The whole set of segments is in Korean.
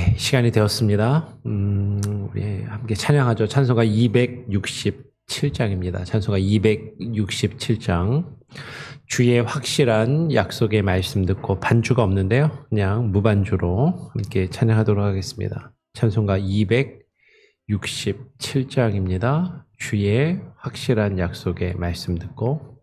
네, 시간이 되었습니다. 우리 함께 찬양하죠. 찬송가 267장입니다. 찬송가 267장. 주의 확실한 약속의 말씀 듣고 반주가 없는데요. 그냥 무반주로 함께 찬양하도록 하겠습니다. 찬송가 267장입니다. 주의 확실한 약속의 말씀 듣고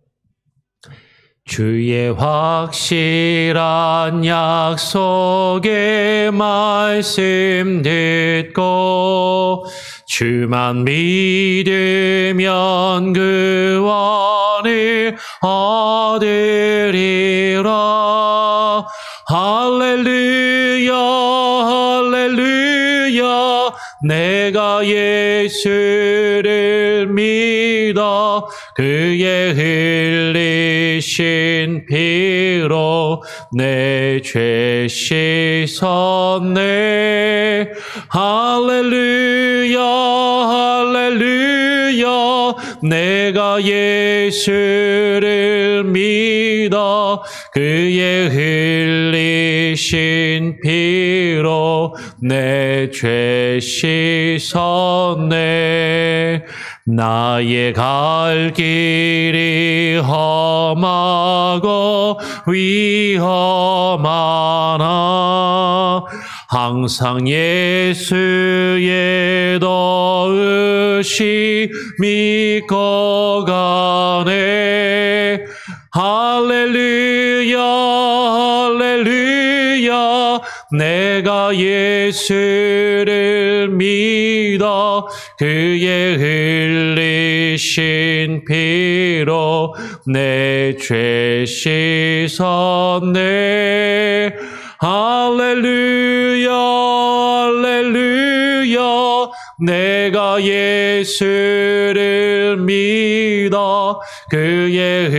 주의 확실한 약속의 말씀 듣고 주만 믿으면 구원을 얻으리라. 할렐루야 할렐루야 내가 예수를 믿어 그의 흘리신 피로 내 죄 씻었네. 할렐루야 할렐루야 내가 예수를 믿어 그의 흘리신 피로 내 죄 씻었네. 나의 갈 길이 험하고 위험하나 항상 예수의 도우심 믿고 가네. 할렐루야 할렐루야 내가 예수를 믿어 그의 흘리신 피로 내 죄 씻었네. 할렐루야 할렐루야 내가 예수를 믿어 그의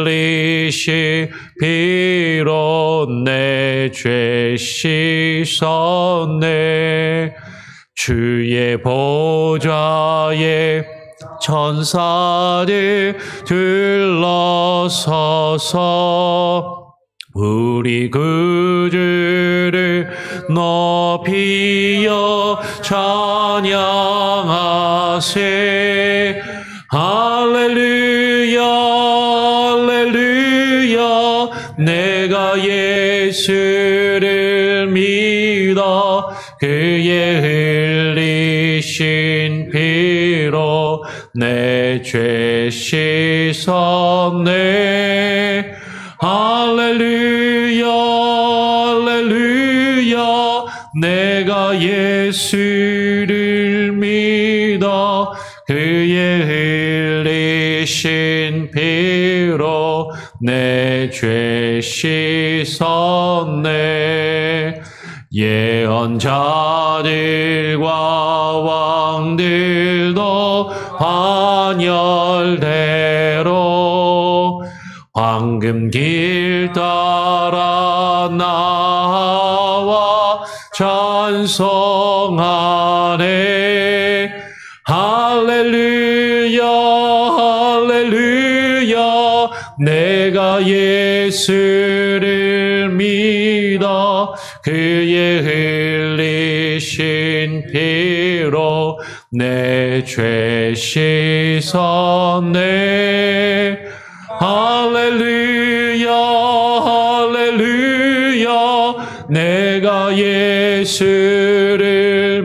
흘리신 피로 내 죄 씻었네. 주의 보좌에 천사들 둘러서서 우리 구주를 높이어 찬양하세. 할렐루야 할렐루야 내가 예수를 믿어 그의 흘리신 피로 내 죄 씻었네. 할렐루야 할렐루야 내가 예수를 믿어 그의 흘리신 피로 내 죄 씻었네. 예언자들과 왕들도 환열대로 황금길 따라 나와 찬송하네. 할렐루야 할렐루야 내가 예수를 믿어 그의 흘리신 피로 내 죄 씻었네. 할렐루야 할렐루야 내가 예수를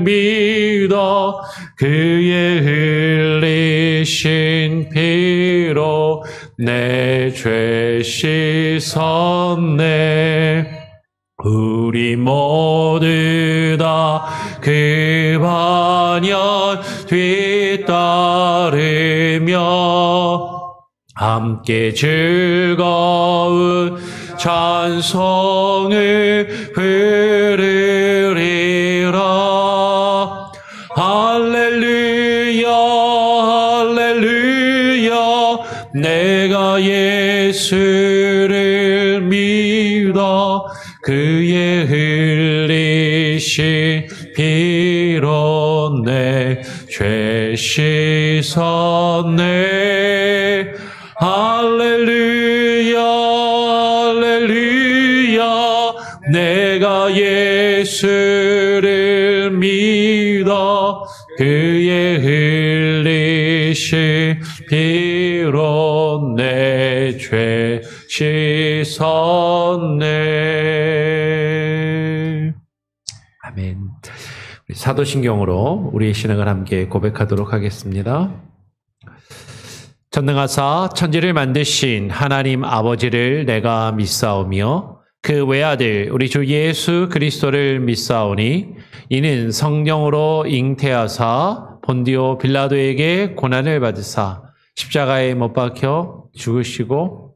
믿어 그의 흘리신 피로 내 죄 씻었네. 우리 모두 다 그 반열 뒤따르며 함께 즐거운 찬송을 부르리라. 할렐루야 할렐루야 내가 예수를 믿어 그의 흘리신 피로 내 죄 씻었네. 할렐루야 할렐루야 내가 예수 그를 믿어 그의 흘리신 피로 내 죄 씻었네. 아멘. 사도신경으로 우리의 신앙을 함께 고백하도록 하겠습니다. 전능하사 천지를 만드신 하나님 아버지를 내가 믿사오며 그 외아들 우리 주 예수 그리스도를 믿사오니 이는 성령으로 잉태하사 본디오 빌라도에게 고난을 받으사 십자가에 못 박혀 죽으시고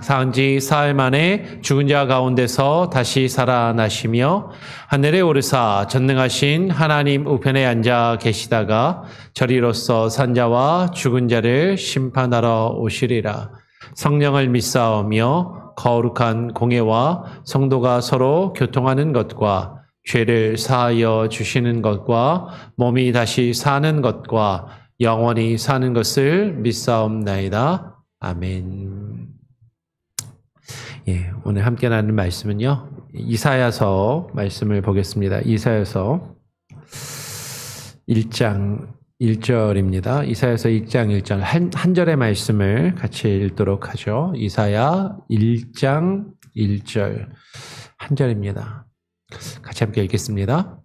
사한 지 사흘 만에 죽은 자 가운데서 다시 살아나시며 하늘에 오르사 전능하신 하나님 우편에 앉아 계시다가 저리로서 산 자와 죽은 자를 심판하러 오시리라. 성령을 믿사오며 거룩한 공예와 성도가 서로 교통하는 것과 죄를 사하여 주시는 것과 몸이 다시 사는 것과 영원히 사는 것을 믿사옵나이다. 아멘. 예, 오늘 함께 나누는 말씀은요, 이사야서 말씀을 보겠습니다. 이사야서 1장 1절입니다. 이사야서 1장 1절 한 절의 말씀을 같이 읽도록 하죠. 이사야 1장 1절 한 절입니다. 같이 함께 읽겠습니다.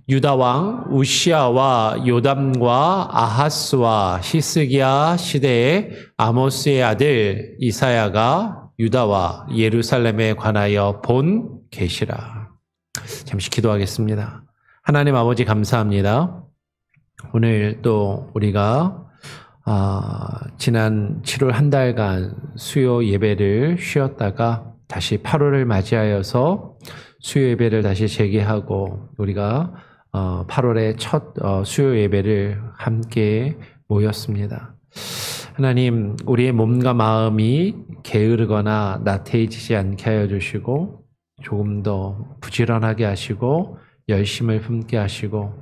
유다 왕 우시아와 요담과 아하스와 히스기야 시대에 아모스의 아들 이사야가 유다와 예루살렘에 관하여 본 계시라. 잠시 기도하겠습니다. 하나님 아버지 감사합니다. 오늘 또 우리가 지난 7월 한 달간 수요 예배를 쉬었다가 다시 8월을 맞이하여서 수요 예배를 다시 재개하고 우리가 8월의 첫 수요 예배를 함께 모였습니다. 하나님, 우리의 몸과 마음이 게으르거나 나태해지지 않게 하여 주시고 조금 더 부지런하게 하시고 열심을 품게 하시고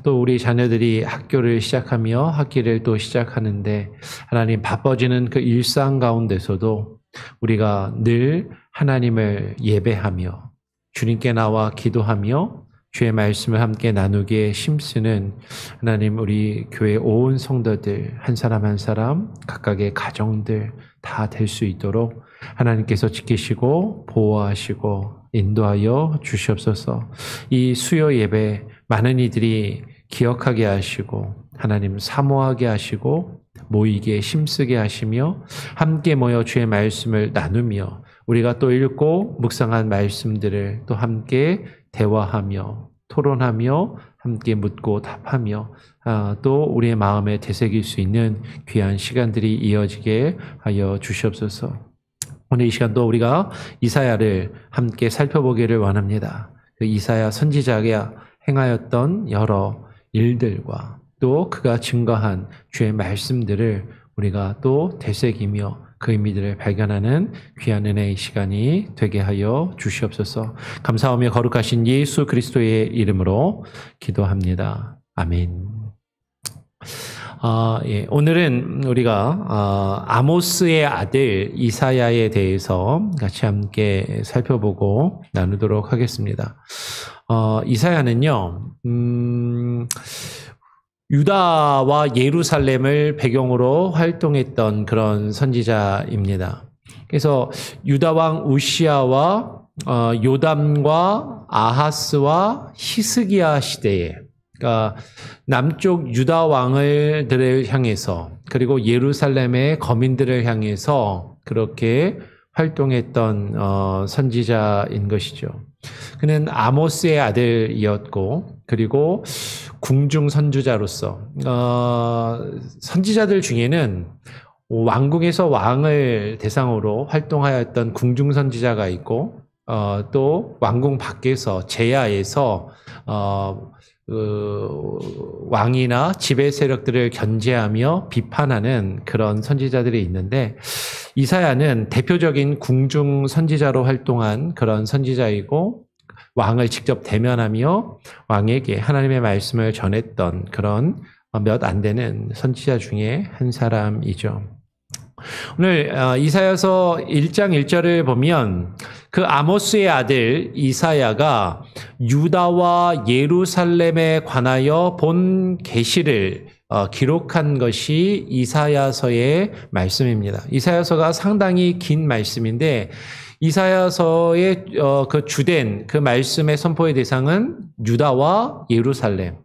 또 우리 자녀들이 학교를 시작하며 학기를 또 시작하는데 하나님 바빠지는 그 일상 가운데서도 우리가 늘 하나님을 예배하며 주님께 나와 기도하며 주의 말씀을 함께 나누기에 힘쓰는 하나님 우리 교회 온 성도들 한 사람 한 사람 각각의 가정들 다 될 수 있도록 하나님께서 지키시고 보호하시고 인도하여 주시옵소서. 이 수요 예배 많은 이들이 기억하게 하시고 하나님 사모하게 하시고 모이게 힘쓰게 하시며 함께 모여 주의 말씀을 나누며 우리가 또 읽고 묵상한 말씀들을 또 함께 대화하며 토론하며 함께 묻고 답하며 또 우리의 마음에 되새길 수 있는 귀한 시간들이 이어지게 하여 주시옵소서. 오늘 이 시간도 우리가 이사야를 함께 살펴보기를 원합니다. 그 이사야 선지자가 행하였던 여러 일들과 또 그가 증거한 주의 말씀들을 우리가 또 되새기며 그 의미들을 발견하는 귀한 은혜의 시간이 되게 하여 주시옵소서. 감사하며 거룩하신 예수 그리스도의 이름으로 기도합니다. 아멘. 예, 오늘은 우리가 아모스의 아들 이사야에 대해서 같이 함께 살펴보고 나누도록 하겠습니다. 이사야는요, 유다와 예루살렘을 배경으로 활동했던 그런 선지자입니다. 그래서 유다 왕 우시아와 요담과 아하스와 히스기야 시대에 그러니까 남쪽 유다 왕들을 향해서 그리고 예루살렘의 거민들을 향해서 그렇게 활동했던 선지자인 것이죠. 그는 아모스의 아들이었고 그리고 궁중 선지자로서 선지자들 중에는 왕궁에서 왕을 대상으로 활동하였던 궁중 선지자가 있고 또 왕궁 밖에서 제야에서 왕이나 지배 세력들을 견제하며 비판하는 그런 선지자들이 있는데 이사야는 대표적인 궁중 선지자로 활동한 그런 선지자이고 왕을 직접 대면하며 왕에게 하나님의 말씀을 전했던 그런 몇 안 되는 선지자 중에 한 사람이죠. 오늘 이사야서 1장 1절을 보면 그 아모스의 아들 이사야가 유다와 예루살렘에 관하여 본 계시를 기록한 것이 이사야서의 말씀입니다. 이사야서가 상당히 긴 말씀인데 이사야서의 그 주된 그 말씀의 선포의 대상은 유다와 예루살렘.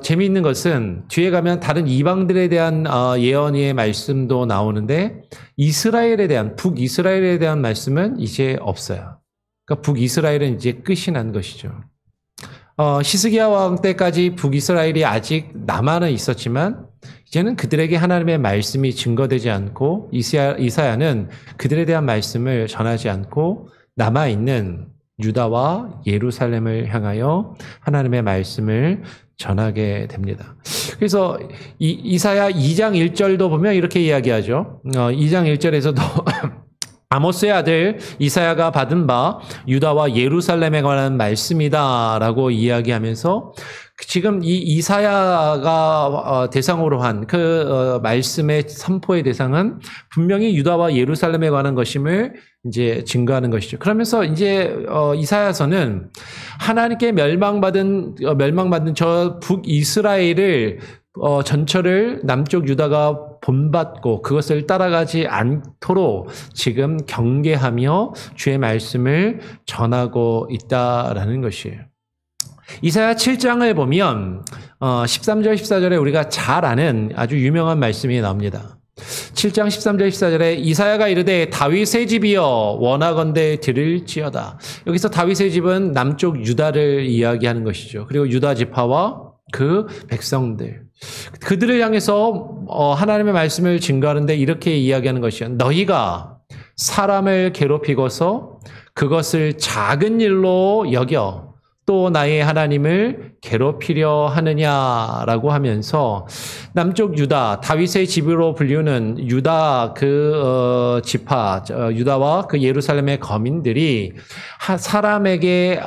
재미있는 것은 뒤에 가면 다른 이방들에 대한 예언의 말씀도 나오는데 이스라엘에 대한 북이스라엘에 대한 말씀은 이제 없어요. 그러니까 북이스라엘은 이제 끝이 난 것이죠. 히스기야 왕 때까지 북이스라엘이 아직 남아는 있었지만 이제는 그들에게 하나님의 말씀이 증거되지 않고 이사야는 그들에 대한 말씀을 전하지 않고 남아있는 유다와 예루살렘을 향하여 하나님의 말씀을 전하게 됩니다. 그래서 이사야 2장 1절도 보면 이렇게 이야기하죠. 2장 1절에서도 아모스의 아들 이사야가 받은 바 유다와 예루살렘에 관한 말씀이다라고 이야기하면서 지금 이 이사야가 대상으로 한 그 말씀의 선포의 대상은 분명히 유다와 예루살렘에 관한 것임을 이제 증거하는 것이죠. 그러면서 이제 이사야서는 하나님께 멸망받은 저 북이스라엘을 전처를 남쪽 유다가 본받고 그것을 따라가지 않도록 지금 경계하며 주의 말씀을 전하고 있다라는 것이에요. 이사야 7장을 보면 13절 14절에 우리가 잘 아는 아주 유명한 말씀이 나옵니다. 7장 13절 14절에 이사야가 이르되 다윗의 집이여 원하건대 들을지어다. 여기서 다윗의 집은 남쪽 유다를 이야기하는 것이죠. 그리고 유다 지파와 그 백성들, 그들을 향해서 하나님의 말씀을 증거하는데 이렇게 이야기하는 것이요. 너희가 사람을 괴롭히고서 그것을 작은 일로 여겨 또 나의 하나님을 괴롭히려 하느냐라고 하면서 남쪽 유다, 다윗의 집으로 불리우는 유다 그 지파, 유다와 그 예루살렘의 거민들이 사람에게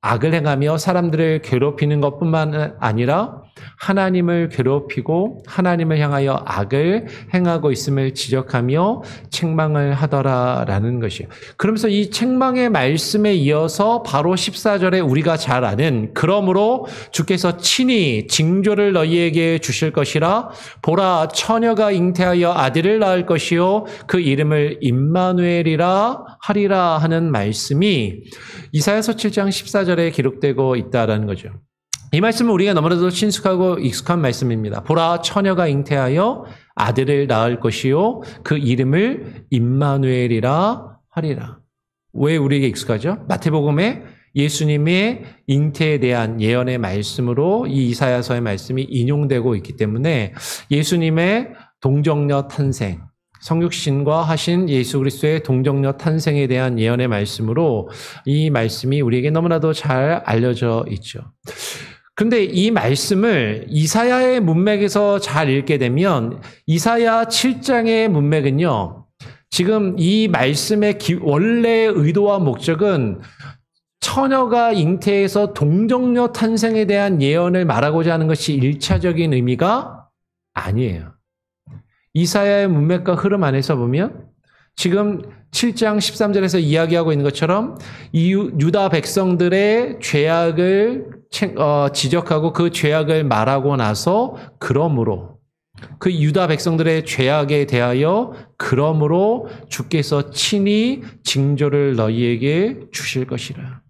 악을 행하며 사람들을 괴롭히는 것뿐만 아니라 하나님을 괴롭히고 하나님을 향하여 악을 행하고 있음을 지적하며 책망을 하더라라는 것이에요. 그러면서 이 책망의 말씀에 이어서 바로 14절에 우리가 잘 아는 그러므로 주께서 친히 징조를 너희에게 주실 것이라 보라 처녀가 잉태하여 아들을 낳을 것이요 그 이름을 임마누엘이라 하리라 하는 말씀이 이사야서 7장 14절에 기록되고 있다라는 거죠. 이 말씀은 우리가 너무나도 친숙하고 익숙한 말씀입니다. 보라 처녀가 잉태하여 아들을 낳을 것이요 그 이름을 임마누엘이라 하리라. 왜 우리에게 익숙하죠? 마태복음에 예수님의 잉태에 대한 예언의 말씀으로 이 이사야서의 말씀이 인용되고 있기 때문에 예수님의 동정녀 탄생, 성육신과 하신 예수 그리스도의 동정녀 탄생에 대한 예언의 말씀으로 이 말씀이 우리에게 너무나도 잘 알려져 있죠. 그런데 이 말씀을 이사야의 문맥에서 잘 읽게 되면 이사야 7장의 문맥은요. 지금 이 말씀의 원래의 의도와 목적은 처녀가 잉태해서 동정녀 탄생에 대한 예언을 말하고자 하는 것이 1차적인 의미가 아니에요. 이사야의 문맥과 흐름 안에서 보면 지금 7장 13절에서 이야기하고 있는 것처럼 이 유다 백성들의 죄악을 지적하고 그 죄악을 말하고 나서 그러므로 그 유다 백성들의 죄악에 대하여 그러므로 주께서 친히 징조를 너희에게 주실 것이라.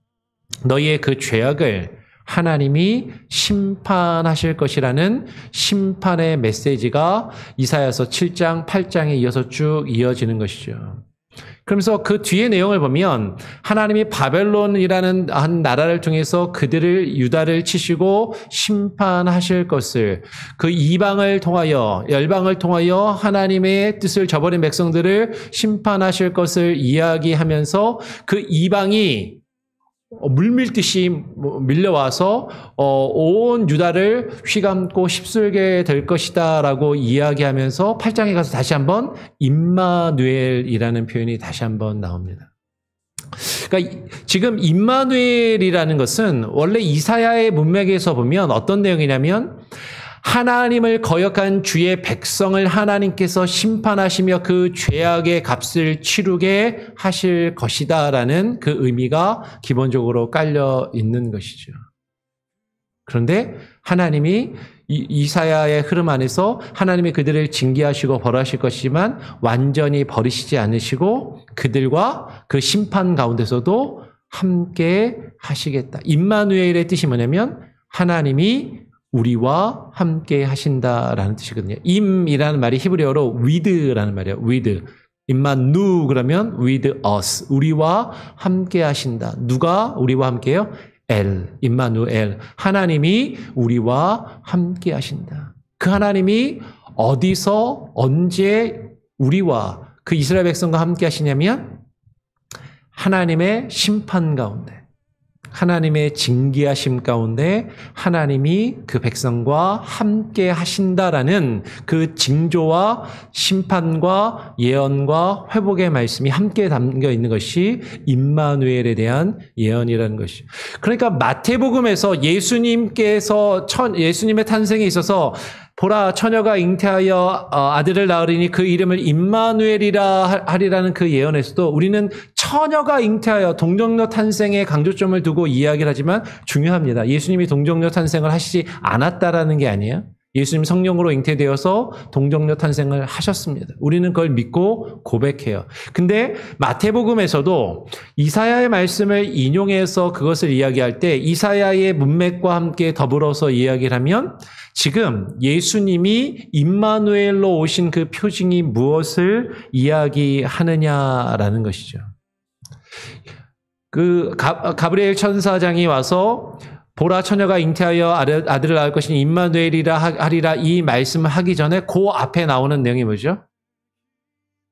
너희의 그 죄악을 하나님이 심판하실 것이라는 심판의 메시지가 이사야서 7장, 8장에 이어서 쭉 이어지는 것이죠. 그러면서 그 뒤의 내용을 보면 하나님이 바벨론이라는 한 나라를 통해서 그들을 유다를 치시고 심판하실 것을 그 이방을 통하여 열방을 통하여 하나님의 뜻을 저버린 백성들을 심판하실 것을 이야기하면서 그 이방이 물밀듯이 밀려와서 온 유다를 휘감고 휩쓸게 될 것이다 라고 이야기하면서 8장에 가서 다시 한번 임마누엘이라는 표현이 다시 한번 나옵니다. 그러니까 지금 임마누엘이라는 것은 원래 이사야의 문맥에서 보면 어떤 내용이냐면 하나님을 거역한 주의 백성을 하나님께서 심판하시며 그 죄악의 값을 치르게 하실 것이다라는 그 의미가 기본적으로 깔려 있는 것이죠. 그런데 하나님이 이사야의 흐름 안에서 하나님이 그들을 징계하시고 벌하실 것이지만 완전히 버리시지 않으시고 그들과 그 심판 가운데서도 함께 하시겠다. 임마누엘의 뜻이 뭐냐면 하나님이 우리와 함께 하신다라는 뜻이거든요. 임이라는 말이 히브리어로 with라는 말이에요. with. 임마누 그러면 with us. 우리와 함께 하신다. 누가 우리와 함께해요? 엘, 임마누엘. 하나님이 우리와 함께 하신다. 그 하나님이 어디서 언제 우리와 그 이스라엘 백성과 함께 하시냐면 하나님의 심판 가운데, 하나님의 징계하심 가운데 하나님이 그 백성과 함께 하신다라는 그 징조와 심판과 예언과 회복의 말씀이 함께 담겨 있는 것이 임마누엘에 대한 예언이라는 것이죠. 그러니까 마태복음에서 예수님의 탄생에 있어서 보라 처녀가 잉태하여 아들을 낳으리니 그 이름을 임마누엘이라 하리라는 그 예언에서도 우리는 처녀가 잉태하여 동정녀 탄생에 강조점을 두고 이야기를 하지만 중요합니다. 예수님이 동정녀 탄생을 하시지 않았다라는 게 아니에요. 예수님 성령으로 잉태되어서 동정녀 탄생을 하셨습니다. 우리는 그걸 믿고 고백해요. 근데 마태복음에서도 이사야의 말씀을 인용해서 그것을 이야기할 때 이사야의 문맥과 함께 더불어서 이야기를 하면 지금 예수님이 임마누엘로 오신 그 표징이 무엇을 이야기하느냐라는 것이죠. 그 가브리엘 천사장이 와서 보라 처녀가 잉태하여 아들을 낳을 것이니 임마누엘이라 하리라 이 말씀을 하기 전에 그 앞에 나오는 내용이 뭐죠?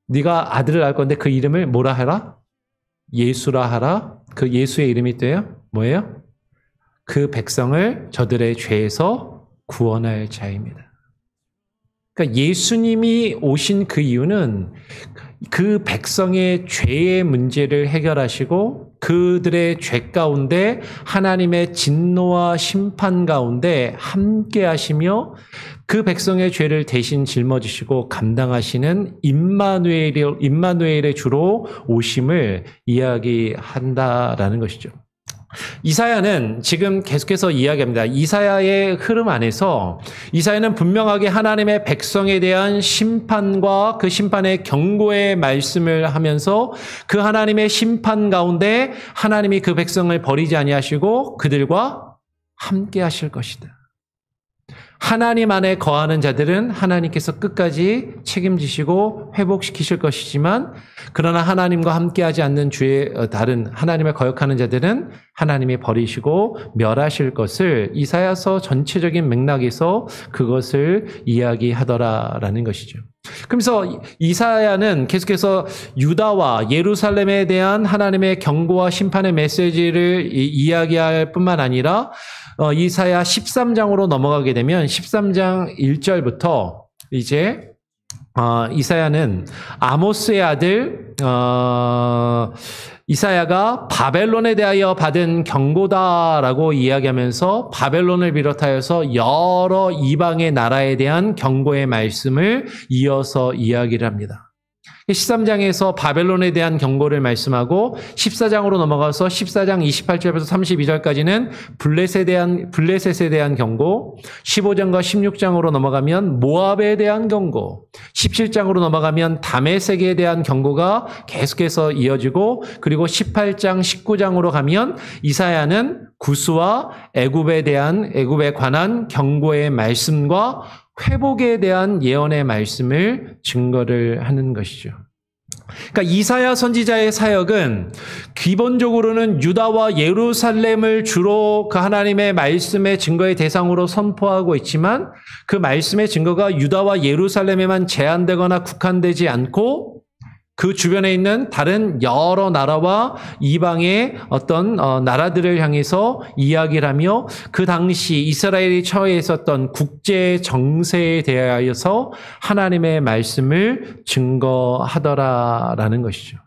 네가 아들을 낳을 건데 그 이름을 뭐라 하라? 예수라 하라. 그 예수의 이름이 또요? 뭐예요? 그 백성을 저들의 죄에서 구원할 자입니다. 그러니까 예수님이 오신 그 이유는 그 백성의 죄의 문제를 해결하시고 그들의 죄 가운데 하나님의 진노와 심판 가운데 함께 하시며 그 백성의 죄를 대신 짊어지시고 감당하시는 임마누엘의 주로 오심을 이야기한다라는 것이죠. 이사야는 지금 계속해서 이야기합니다. 이사야의 흐름 안에서 이사야는 분명하게 하나님의 백성에 대한 심판과 그 심판의 경고의 말씀을 하면서 그 하나님의 심판 가운데 하나님이 그 백성을 버리지 아니하시고 그들과 함께 하실 것이다. 하나님 안에 거하는 자들은 하나님께서 끝까지 책임지시고 회복시키실 것이지만 그러나 하나님과 함께하지 않는 주의 다른 하나님을 거역하는 자들은 하나님이 버리시고 멸하실 것을 이사야서 전체적인 맥락에서 그것을 이야기하더라라는 것이죠. 그러면서 이사야는 계속해서 유다와 예루살렘에 대한 하나님의 경고와 심판의 메시지를 이야기할 뿐만 아니라 이사야 13장으로 넘어가게 되면 13장 1절부터 이제 이사야는 아모스의 아들 이사야가 바벨론에 대하여 받은 경고다라고 이야기하면서 바벨론을 비롯하여서 여러 이방의 나라에 대한 경고의 말씀을 이어서 이야기를 합니다. 13장에서 바벨론에 대한 경고를 말씀하고 14장으로 넘어가서 14장 28절부터 32절까지는 블레셋에 대한 경고, 15장과 16장으로 넘어가면 모압에 대한 경고, 17장으로 넘어가면 다메섹에 대한 경고가 계속해서 이어지고 그리고 18장, 19장으로 가면 이사야는 구스와 애굽에 관한 경고의 말씀과 회복에 대한 예언의 말씀을 증거를 하는 것이죠. 그러니까 이사야 선지자의 사역은 기본적으로는 유다와 예루살렘을 주로 그 하나님의 말씀의 증거의 대상으로 선포하고 있지만 그 말씀의 증거가 유다와 예루살렘에만 제한되거나 국한되지 않고 그 주변에 있는 다른 여러 나라와 이방의 어떤 나라들을 향해서 이야기를 하며 그 당시 이스라엘이 처해 있었던 국제 정세에 대하여서 하나님의 말씀을 증거하더라라는 것이죠.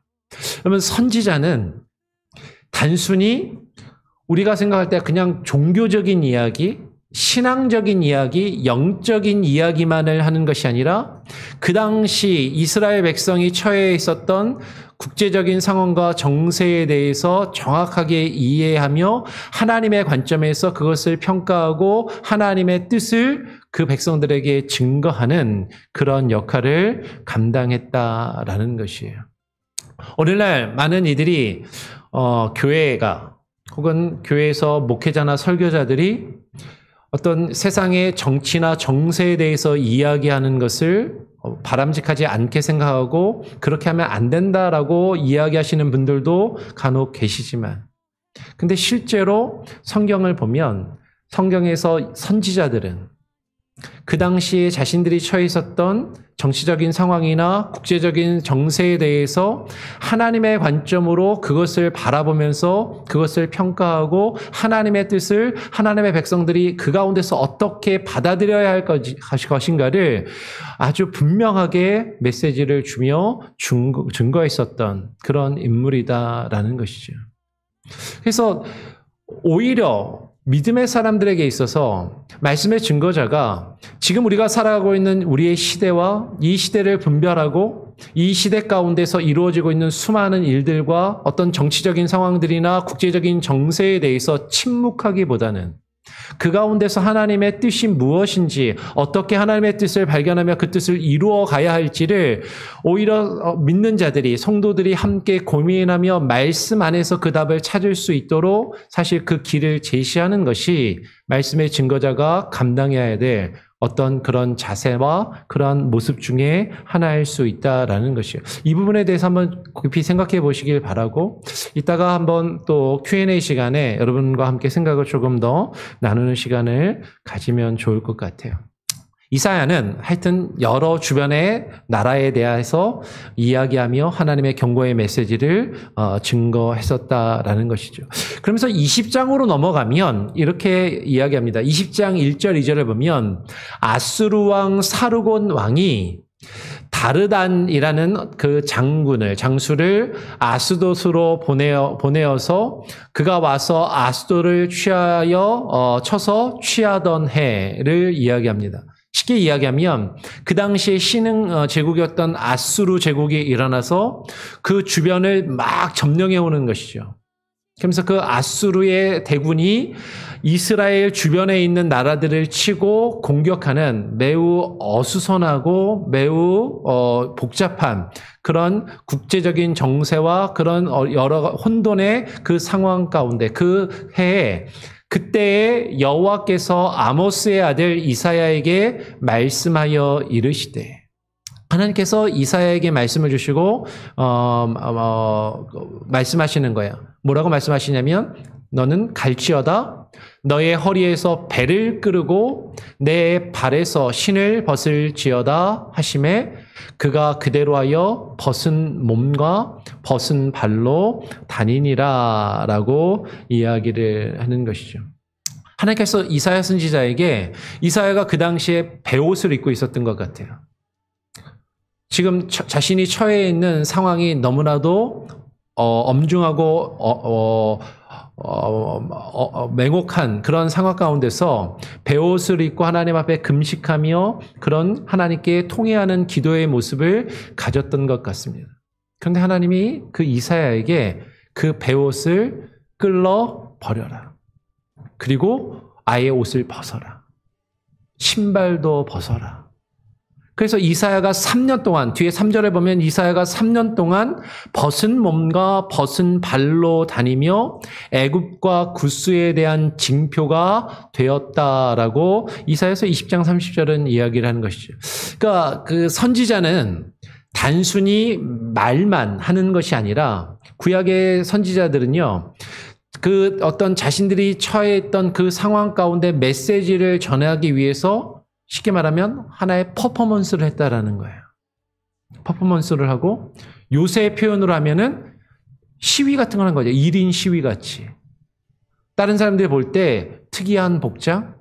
그러면 선지자는 단순히 우리가 생각할 때 그냥 종교적인 이야기, 신앙적인 이야기, 영적인 이야기만을 하는 것이 아니라 그 당시 이스라엘 백성이 처해 있었던 국제적인 상황과 정세에 대해서 정확하게 이해하며 하나님의 관점에서 그것을 평가하고 하나님의 뜻을 그 백성들에게 증거하는 그런 역할을 감당했다라는 것이에요. 오늘날 많은 이들이 교회가 혹은 교회에서 목회자나 설교자들이 어떤 세상의 정치나 정세에 대해서 이야기하는 것을 바람직하지 않게 생각하고 그렇게 하면 안 된다라고 이야기하시는 분들도 간혹 계시지만, 근데 실제로 성경을 보면 성경에서 선지자들은 그 당시에 자신들이 처해 있었던 정치적인 상황이나 국제적인 정세에 대해서 하나님의 관점으로 그것을 바라보면서 그것을 평가하고 하나님의 뜻을 하나님의 백성들이 그 가운데서 어떻게 받아들여야 할 것인가를 아주 분명하게 메시지를 주며 증거했었던 그런 인물이다라는 것이죠. 그래서 오히려 믿음의 사람들에게 있어서 말씀의 증거자가 지금 우리가 살아가고 있는 우리의 시대와 이 시대를 분별하고 이 시대 가운데서 이루어지고 있는 수많은 일들과 어떤 정치적인 상황들이나 국제적인 정세에 대해서 침묵하기보다는 그 가운데서 하나님의 뜻이 무엇인지, 어떻게 하나님의 뜻을 발견하며 그 뜻을 이루어 가야 할지를 오히려 믿는 자들이, 성도들이 함께 고민하며 말씀 안에서 그 답을 찾을 수 있도록 사실 그 길을 제시하는 것이 말씀의 증거자가 감당해야 될 어떤 그런 자세와 그런 모습 중에 하나일 수 있다라는 것이에요. 이 부분에 대해서 한번 깊이 생각해 보시길 바라고, 이따가 한번 또 Q&A 시간에 여러분과 함께 생각을 조금 더 나누는 시간을 가지면 좋을 것 같아요. 이사야는 하여튼 여러 주변의 나라에 대해서 이야기하며 하나님의 경고의 메시지를 증거했었다라는 것이죠. 그러면서 20장으로 넘어가면 이렇게 이야기합니다. 20장 1절 2절을 보면 아수르 왕 사르곤 왕이 다르단이라는 그 장수를 아스돗으로 보내어서 그가 와서 아스돗을 쳐서 취하던 해를 이야기합니다. 쉽게 이야기하면 그 당시에 신흥 제국이었던 아수르 제국이 일어나서 그 주변을 막 점령해 오는 것이죠. 그러면서 그 아수르의 대군이 이스라엘 주변에 있는 나라들을 치고 공격하는 매우 어수선하고 매우 복잡한 그런 국제적인 정세와 그런 여러 혼돈의 그 상황 가운데 그 해에 그때에 여호와께서 아모스의 아들 이사야에게 말씀하여 이르시되, 하나님께서 이사야에게 말씀을 주시고 말씀하시는 거예요. 뭐라고 말씀하시냐면 너는 갈지어다 너의 허리에서 배를 끄르고 내 발에서 신을 벗을지어다 하시매 그가 그대로 하여 벗은 몸과 벗은 발로 다니니라 라고 이야기를 하는 것이죠. 하나님께서 이사야 선지자에게, 이사야가 그 당시에 베옷을 입고 있었던 것 같아요. 지금 자신이 처해 있는 상황이 너무나도 엄중하고 맹혹한 그런 상황 가운데서 베옷을 입고 하나님 앞에 금식하며 그런 하나님께 통회하는 기도의 모습을 가졌던 것 같습니다. 그런데 하나님이 그 이사야에게 그 베옷을 끌러 버려라. 그리고 아예 옷을 벗어라. 신발도 벗어라. 그래서 이사야가 3년 동안, 뒤에 3절에 보면 이사야가 3년 동안 벗은 몸과 벗은 발로 다니며 애굽과 구스에 대한 징표가 되었다라고 이사야서 20장 30절은 이야기를 하는 것이죠. 그러니까 그 선지자는 단순히 말만 하는 것이 아니라 구약의 선지자들은요, 그 어떤 자신들이 처해 있던 그 상황 가운데 메시지를 전하기 위해서 쉽게 말하면 하나의 퍼포먼스를 했다라는 거예요. 퍼포먼스를 하고 요새 표현으로 하면은 시위 같은 거 하는 거죠. 1인 시위 같이. 다른 사람들이 볼 때 특이한 복장,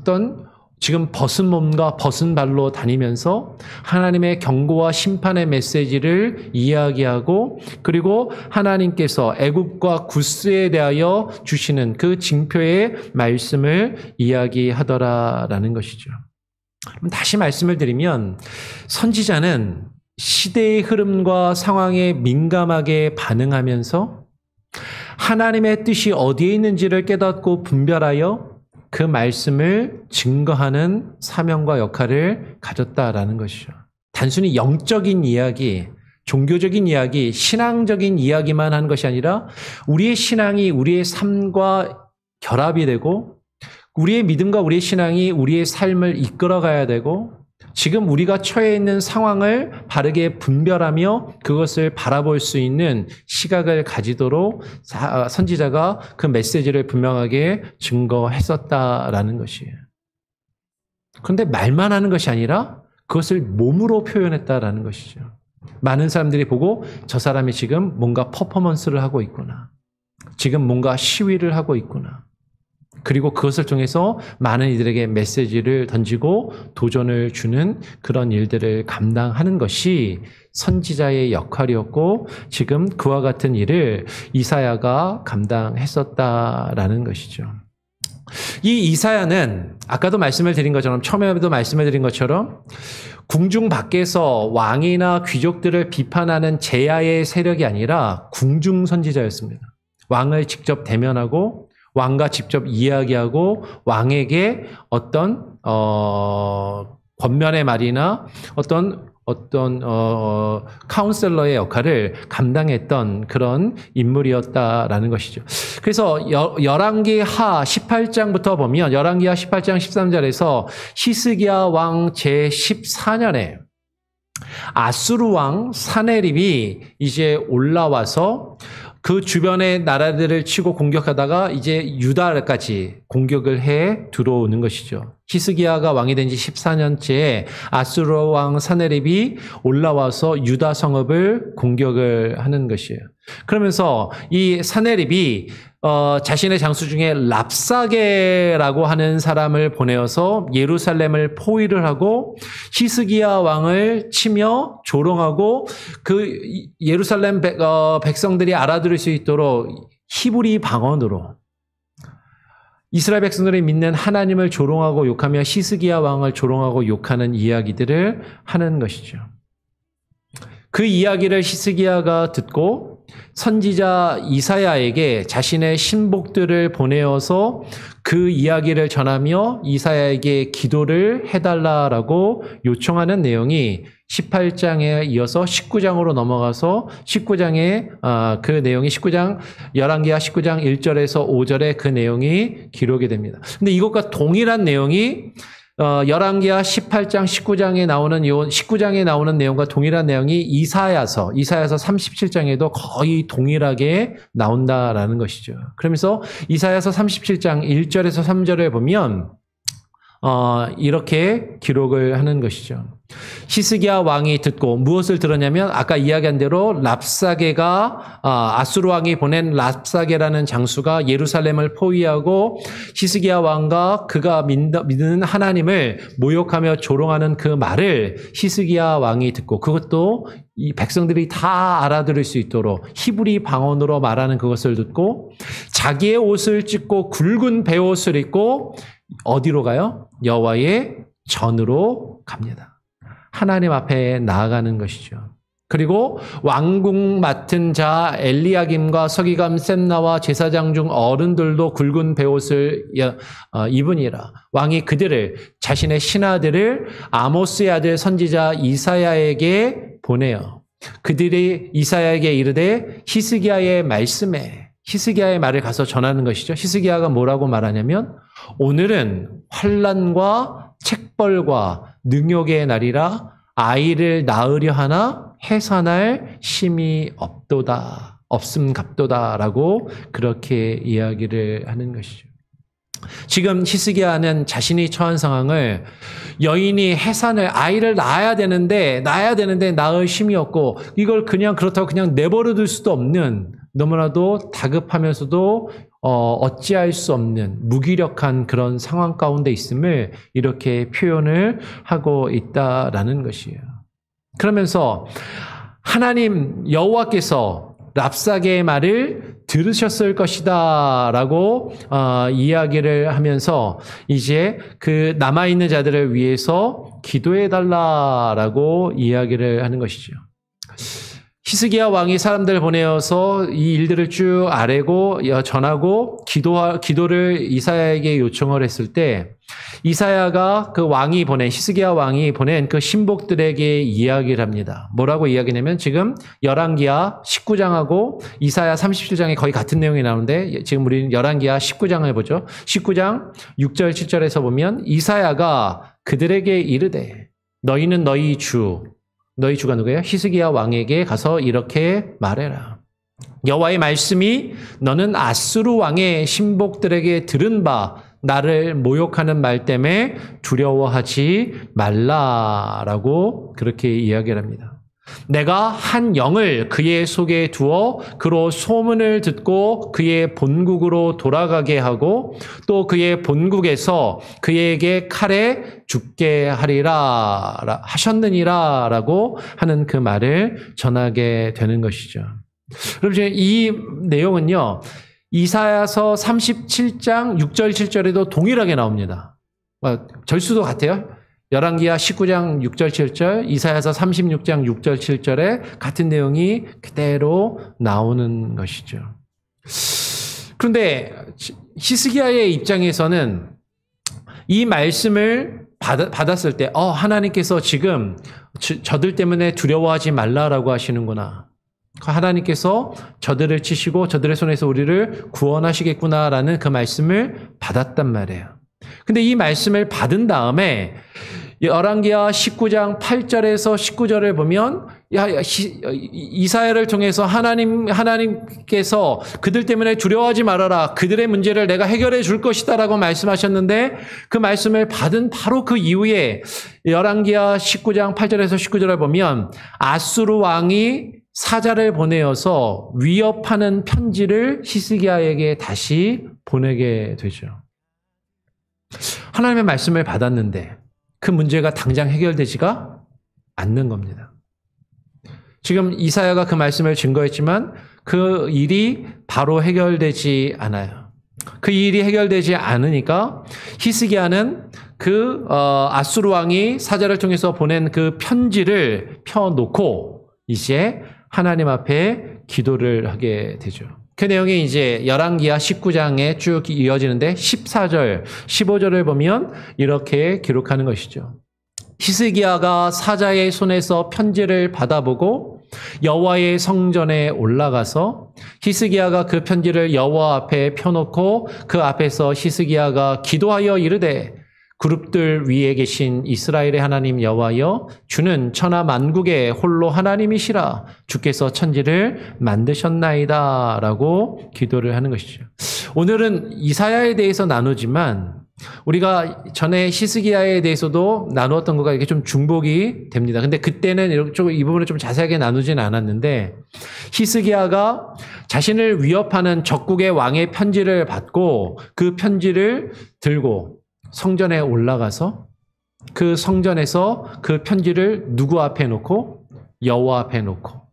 어떤 지금 벗은 몸과 벗은 발로 다니면서 하나님의 경고와 심판의 메시지를 이야기하고 그리고 하나님께서 애굽과 구스에 대하여 주시는 그 징표의 말씀을 이야기하더라라는 것이죠. 다시 말씀을 드리면 선지자는 시대의 흐름과 상황에 민감하게 반응하면서 하나님의 뜻이 어디에 있는지를 깨닫고 분별하여 그 말씀을 증거하는 사명과 역할을 가졌다라는 것이죠. 단순히 영적인 이야기, 종교적인 이야기, 신앙적인 이야기만 하는 것이 아니라 우리의 신앙이 우리의 삶과 결합이 되고 우리의 믿음과 우리의 신앙이 우리의 삶을 이끌어가야 되고 지금 우리가 처해 있는 상황을 바르게 분별하며 그것을 바라볼 수 있는 시각을 가지도록 선지자가 그 메시지를 분명하게 증거했었다라는 것이에요. 그런데 말만 하는 것이 아니라 그것을 몸으로 표현했다라는 것이죠. 많은 사람들이 보고 저 사람이 지금 뭔가 퍼포먼스를 하고 있구나. 지금 뭔가 시위를 하고 있구나. 그리고 그것을 통해서 많은 이들에게 메시지를 던지고 도전을 주는 그런 일들을 감당하는 것이 선지자의 역할이었고 지금 그와 같은 일을 이사야가 감당했었다라는 것이죠. 이 이사야는 아까도 말씀을 드린 것처럼 처음에도 말씀을 드린 것처럼 궁중 밖에서 왕이나 귀족들을 비판하는 제야의 세력이 아니라 궁중 선지자였습니다. 왕을 직접 대면하고 왕과 직접 이야기하고 왕에게 어떤 권면의 말이나 어떤 카운셀러의 역할을 감당했던 그런 인물이었다라는 것이죠. 그래서 열왕기하 18장부터 보면 열왕기하 18장 13절에서 히스기야 왕 제14년에 아수르 왕 사네립이 이제 올라와서 그 주변의 나라들을 치고 공격하다가 이제 유다까지 공격을 해 들어오는 것이죠. 히스기야가 왕이 된 지 14년째에 아수르 왕 사네립이 올라와서 유다 성읍을 공격을 하는 것이에요. 그러면서 이 사네립이 자신의 장수 중에 랍사게라고 하는 사람을 보내어서 예루살렘을 포위를 하고 히스기야 왕을 치며 조롱하고 그 예루살렘 백성들이 알아들을 수 있도록 히브리 방언으로 이스라엘 백성들이 믿는 하나님을 조롱하고 욕하며 히스기야 왕을 조롱하고 욕하는 이야기들을 하는 것이죠. 그 이야기를 히스기야가 듣고 선지자 이사야에게 자신의 신복들을 보내어서 그 이야기를 전하며 이사야에게 기도를 해달라라고 요청하는 내용이 18장에 이어서 19장으로 넘어가서 19장에 그 내용이 19장 열왕기하 19장 1절에서 5절에 그 내용이 기록이 됩니다. 근데 이것과 동일한 내용이 열왕기하 18장 19장에 나오는 19장에 나오는 내용과 동일한 내용이 이사야서 37장에도 거의 동일하게 나온다라는 것이죠. 그러면서 이사야서 37장 1절에서 3절에 보면 이렇게 기록을 하는 것이죠. 히스기야 왕이 듣고 무엇을 들었냐면 아까 이야기한 대로 랍사게가 아수르 왕이 보낸 랍사게라는 장수가 예루살렘을 포위하고 히스기야 왕과 그가 믿는 하나님을 모욕하며 조롱하는 그 말을 히스기야 왕이 듣고 그것도 이 백성들이 다 알아들을 수 있도록 히브리 방언으로 말하는 그것을 듣고 자기의 옷을 찢고 굵은 베옷을 입고 어디로 가요? 여호와의 전으로 갑니다. 하나님 앞에 나아가는 것이죠. 그리고 왕궁 맡은 자 엘리야김과 서기관 셈나와 제사장 중 어른들도 굵은 베옷을 입으니라. 왕이 그들을 자신의 신하들을 아모스의 아들 선지자 이사야에게 보내어 그들이 이사야에게 이르되 히스기야의 말을 가서 전하는 것이죠. 히스기야가 뭐라고 말하냐면 오늘은 환난과 책벌과 능욕의 날이라 아이를 낳으려 하나 해산할 힘이 없음갑도다라고 그렇게 이야기를 하는 것이죠. 지금 히스기야는 자신이 처한 상황을 여인이 아이를 낳아야 되는데 낳을 힘이 없고 이걸 그렇다고 그냥 내버려 둘 수도 없는 너무나도 다급하면서도 어찌할 수 없는 무기력한 그런 상황 가운데 있음을 이렇게 표현을 하고 있다라는 것이에요. 그러면서 하나님 여호와께서 랍사게의 말을 들으셨을 것이다 라고 이야기를 하면서 이제 그 남아있는 자들을 위해서 기도해 달라라고 이야기를 하는 것이죠. 히스기야 왕이 사람들 보내어서 이 일들을 쭉 아뢰고 전하고 기도를 이사야에게 요청을 했을 때 이사야가 그 왕이 보낸 히스기야 왕이 보낸 그 신복들에게 이야기를 합니다. 뭐라고 이야기냐면 지금 열왕기하 19장하고 이사야 37장이 거의 같은 내용이 나오는데 지금 우리는 열왕기하 19장을 보죠. 19장 6절 7절에서 보면 이사야가 그들에게 이르되 너희는 너희 주가 누구예요? 히스기야 왕에게 가서 이렇게 말해라. 여호와의 말씀이 너는 아수르 왕의 신복들에게 들은 바 나를 모욕하는 말 때문에 두려워하지 말라라고 그렇게 이야기를 합니다. 내가 한 영을 그의 속에 두어 그로 소문을 듣고 그의 본국으로 돌아가게 하고 또 그의 본국에서 그에게 칼에 죽게 하리라 하셨느니라 라고 하는 그 말을 전하게 되는 것이죠. 여러분 이 내용은요 이사야서 37장 6절 7절에도 동일하게 나옵니다. 절수도 같아요. 열왕기하 19장 6절 7절, 이사야서 36장 6절 7절에 같은 내용이 그대로 나오는 것이죠. 그런데 히스기야의 입장에서는 이 말씀을 받았을 때 하나님께서 지금 저들 때문에 두려워하지 말라라고 하시는구나. 하나님께서 저들을 치시고 저들의 손에서 우리를 구원하시겠구나라는 그 말씀을 받았단 말이에요. 근데 이 말씀을 받은 다음에 열왕기하 19장 8절에서 19절을 보면 이사야를 통해서 하나님께서 그들 때문에 두려워하지 말아라. 그들의 문제를 내가 해결해 줄 것이다 라고 말씀하셨는데 그 말씀을 받은 바로 그 이후에 열왕기하 19장 8절에서 19절을 보면 아수르 왕이 사자를 보내어서 위협하는 편지를 히스기야에게 다시 보내게 되죠. 하나님의 말씀을 받았는데 그 문제가 당장 해결되지가 않는 겁니다. 지금 이사야가 그 말씀을 증거했지만 그 일이 바로 해결되지 않아요. 그 일이 해결되지 않으니까 히스기야는 그 아수르 왕이 사자를 통해서 보낸 그 편지를 펴놓고 이제 하나님 앞에 기도를 하게 되죠. 그 내용이 이제 열왕기하 19장에 쭉 이어지는데 14절, 15절을 보면 이렇게 기록하는 것이죠. 히스기야가 사자의 손에서 편지를 받아보고 여호와의 성전에 올라가서 히스기야가 그 편지를 여호와 앞에 펴놓고 그 앞에서 히스기야가 기도하여 이르되 그룹들 위에 계신 이스라엘의 하나님 여호와여 주는 천하 만국의 홀로 하나님이시라 주께서 천지를 만드셨나이다 라고 기도를 하는 것이죠. 오늘은 이사야에 대해서 나누지만 우리가 전에 히스기야에 대해서도 나누었던 것과 이게 좀 중복이 됩니다. 근데 그때는 이 부분을 좀 자세하게 나누진 않았는데 히스기야가 자신을 위협하는 적국의 왕의 편지를 받고 그 편지를 들고 성전에 올라가서 그 성전에서 그 편지를 누구 앞에 놓고 여호와 앞에 놓고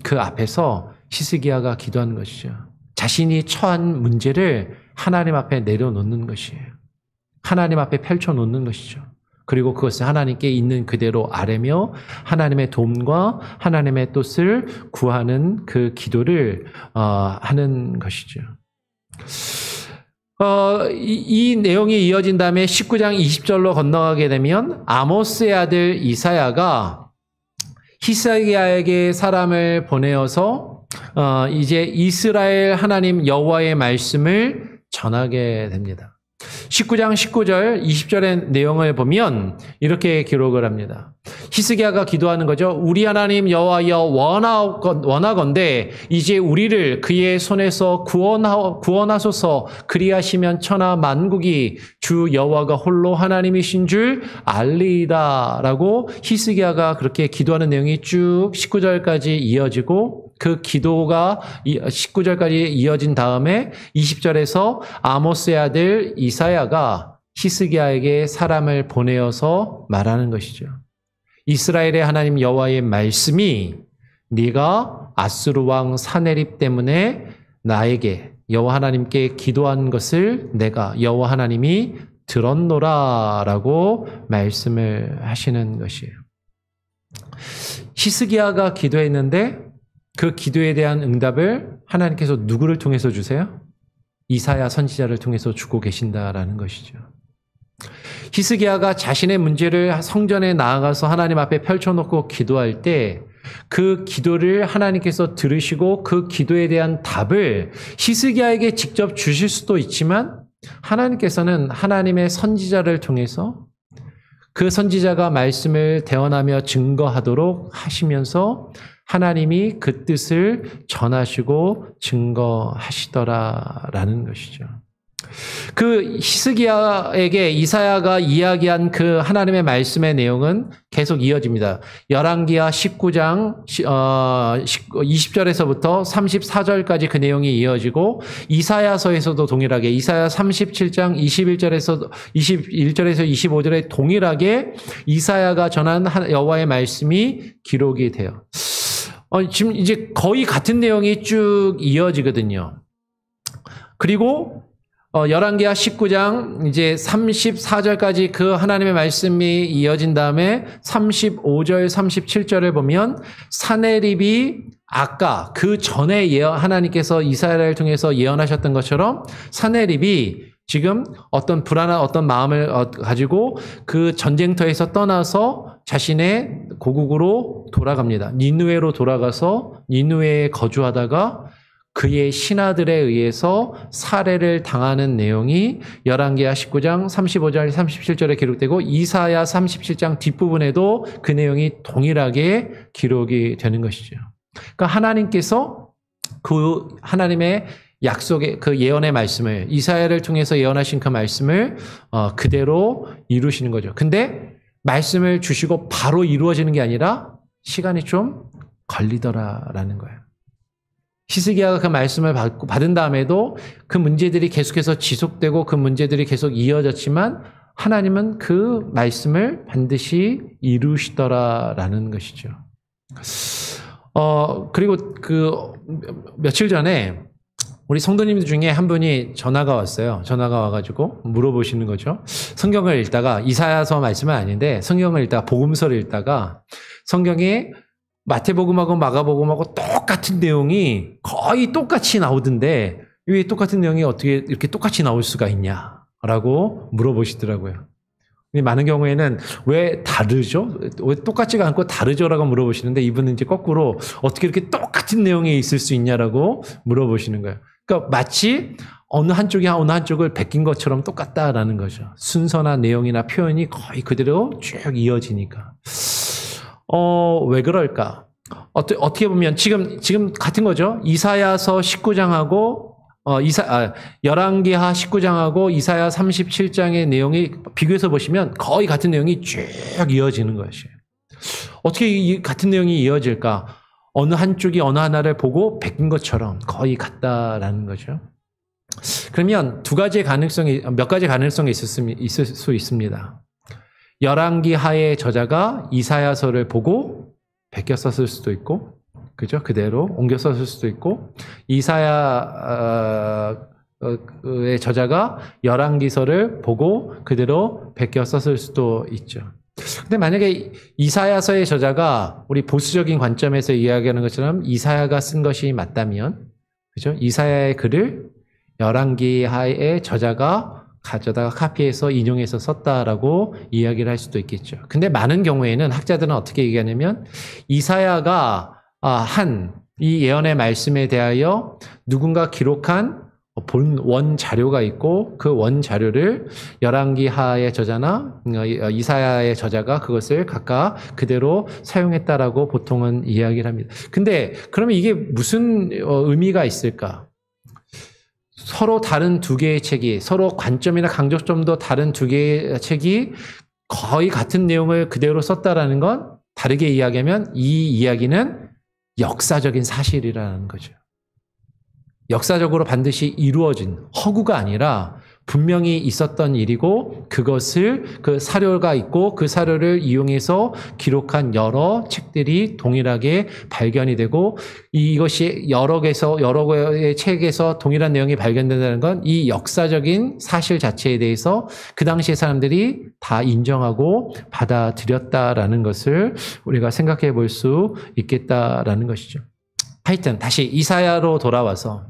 그 앞에서 히스기야가 기도하는 것이죠. 자신이 처한 문제를 하나님 앞에 내려놓는 것이에요. 하나님 앞에 펼쳐놓는 것이죠. 그리고 그것을 하나님께 있는 그대로 아뢰며 하나님의 도움과 하나님의 뜻을 구하는 그 기도를 하는 것이죠. 이 내용이 이어진 다음에 19장 20절로 건너가게 되면 아모스의 아들 이사야가 히스기야에게 사람을 보내어서 이제 이스라엘 하나님 여호와의 말씀을 전하게 됩니다. 19장 19절 20절의 내용을 보면 이렇게 기록을 합니다. 히스기야가 기도하는 거죠. 우리 하나님 여호와여 원하건대 이제 우리를 그의 손에서 구원하소서. 그리하시면 천하 만국이 주 여호와가 홀로 하나님이신 줄 알리이다 라고 히스기야가 그렇게 기도하는 내용이 쭉 19절까지 이어지고 그 기도가 19절까지 이어진 다음에 20절에서 아모스의 아들 이사야가 히스기야에게 사람을 보내어서 말하는 것이죠. 이스라엘의 하나님 여호와의 말씀이 네가 아수르 왕 사네립 때문에 나에게 여호와 하나님께 기도한 것을 내가 여호와 하나님이 들었노라라고 말씀을 하시는 것이에요. 히스기야가 기도했는데 그 기도에 대한 응답을 하나님께서 누구를 통해서 주세요? 이사야 선지자를 통해서 주고 계신다라는 것이죠. 히스기야가 자신의 문제를 성전에 나아가서 하나님 앞에 펼쳐놓고 기도할 때 그 기도를 하나님께서 들으시고 그 기도에 대한 답을 히스기야에게 직접 주실 수도 있지만 하나님께서는 하나님의 선지자를 통해서 그 선지자가 말씀을 대언하며 증거하도록 하시면서 하나님이 그 뜻을 전하시고 증거하시더라라는 것이죠. 그 히스기야에게 이사야가 이야기한 그 하나님의 말씀의 내용은 계속 이어집니다. 열왕기하 19장 20절에서부터 34절까지 그 내용이 이어지고 이사야서에서도 동일하게 이사야 37장 21절에서 25절에 동일하게 이사야가 전한 여호와의 말씀이 기록이 돼요. 지금 이제 거의 같은 내용이 쭉 이어지거든요. 그리고 열왕기하 19장 이제 34절까지 그 하나님의 말씀이 이어진 다음에 35절, 37절을 보면 사네립이 아까 그 전에 하나님께서 이사야를 통해서 예언하셨던 것처럼 사네립이 지금 어떤 불안한 어떤 마음을 가지고 그 전쟁터에서 떠나서 자신의 고국으로 돌아갑니다. 니느웨로 돌아가서 니느웨에 거주하다가 그의 신하들에 의해서 살해를 당하는 내용이 열왕기하 19장 35절 37절에 기록되고 이사야 37장 뒷부분에도 그 내용이 동일하게 기록이 되는 것이죠. 그러니까 하나님께서 그 하나님의 약속의 그 예언의 말씀을 이사야를 통해서 예언하신 그 말씀을 그대로 이루시는 거죠. 근데 말씀을 주시고 바로 이루어지는 게 아니라 시간이 좀 걸리더라라는 거예요. 히스기야가 그 말씀을 받은 다음에도 그 문제들이 계속해서 지속되고 그 문제들이 계속 이어졌지만 하나님은 그 말씀을 반드시 이루시더라라는 것이죠. 그리고 그 며칠 전에 우리 성도님들 중에 한 분이 전화가 왔어요. 전화가 와가지고 물어보시는 거죠. 성경을 읽다가 이사야서 말씀은 아닌데 성경을 읽다가 복음서를 읽다가 성경에 마태복음하고 마가복음하고 똑같은 내용이 거의 똑같이 나오던데 왜 똑같은 내용이 어떻게 이렇게 똑같이 나올 수가 있냐라고 물어보시더라고요. 많은 경우에는 왜 다르죠? 왜 똑같지가 않고 다르죠라고 물어보시는데 이분은 이제 거꾸로 어떻게 이렇게 똑같은 내용이 있을 수 있냐라고 물어보시는 거예요. 그러니까 마치 어느 한쪽이 어느 한쪽을 베낀 것처럼 똑같다라는 거죠. 순서나 내용이나 표현이 거의 그대로 쭉 이어지니까. 왜 그럴까? 어떻게 보면 지금 같은 거죠. 이사야서 19장하고 열왕기하 19장하고 이사야 37장의 내용이 비교해서 보시면 거의 같은 내용이 쭉 이어지는 것이에요. 어떻게 이 같은 내용이 이어질까? 어느 한쪽이 어느 하나를 보고 베낀 것처럼 거의 같다라는 거죠. 그러면 몇 가지 가능성이 있을 수 있습니다. 열왕기하의 저자가 이사야서를 보고 베껴 썼을 수도 있고, 그죠? 그대로 옮겨 썼을 수도 있고, 이사야의 저자가 열왕기서를 보고 그대로 베껴 썼을 수도 있죠. 근데 만약에 이사야서의 저자가 우리 보수적인 관점에서 이야기하는 것처럼 이사야가 쓴 것이 맞다면, 그죠? 이사야의 글을 열왕기하의 저자가 가져다가 카피해서 인용해서 썼다라고 이야기를 할 수도 있겠죠. 근데 많은 경우에는 학자들은 어떻게 얘기하냐면 이사야가 한 이 예언의 말씀에 대하여 누군가 기록한 원 자료가 있고 그 원 자료를 열왕기하의 저자나 이사야의 저자가 그것을 각각 그대로 사용했다라고 보통은 이야기를 합니다. 근데 그러면 이게 무슨 의미가 있을까? 서로 다른 두 개의 책이 서로 관점이나 강조점도 다른 두 개의 책이 거의 같은 내용을 그대로 썼다라는 건 다르게 이야기하면 이 이야기는 역사적인 사실이라는 거죠. 역사적으로 반드시 이루어진 허구가 아니라 분명히 있었던 일이고 그것을 그 사료가 있고 그 사료를 이용해서 기록한 여러 책들이 동일하게 발견이 되고 이것이 여러 개의 책에서 동일한 내용이 발견된다는 건 이 역사적인 사실 자체에 대해서 그 당시의 사람들이 다 인정하고 받아들였다라는 것을 우리가 생각해 볼 수 있겠다라는 것이죠. 하여튼 다시 이사야로 돌아와서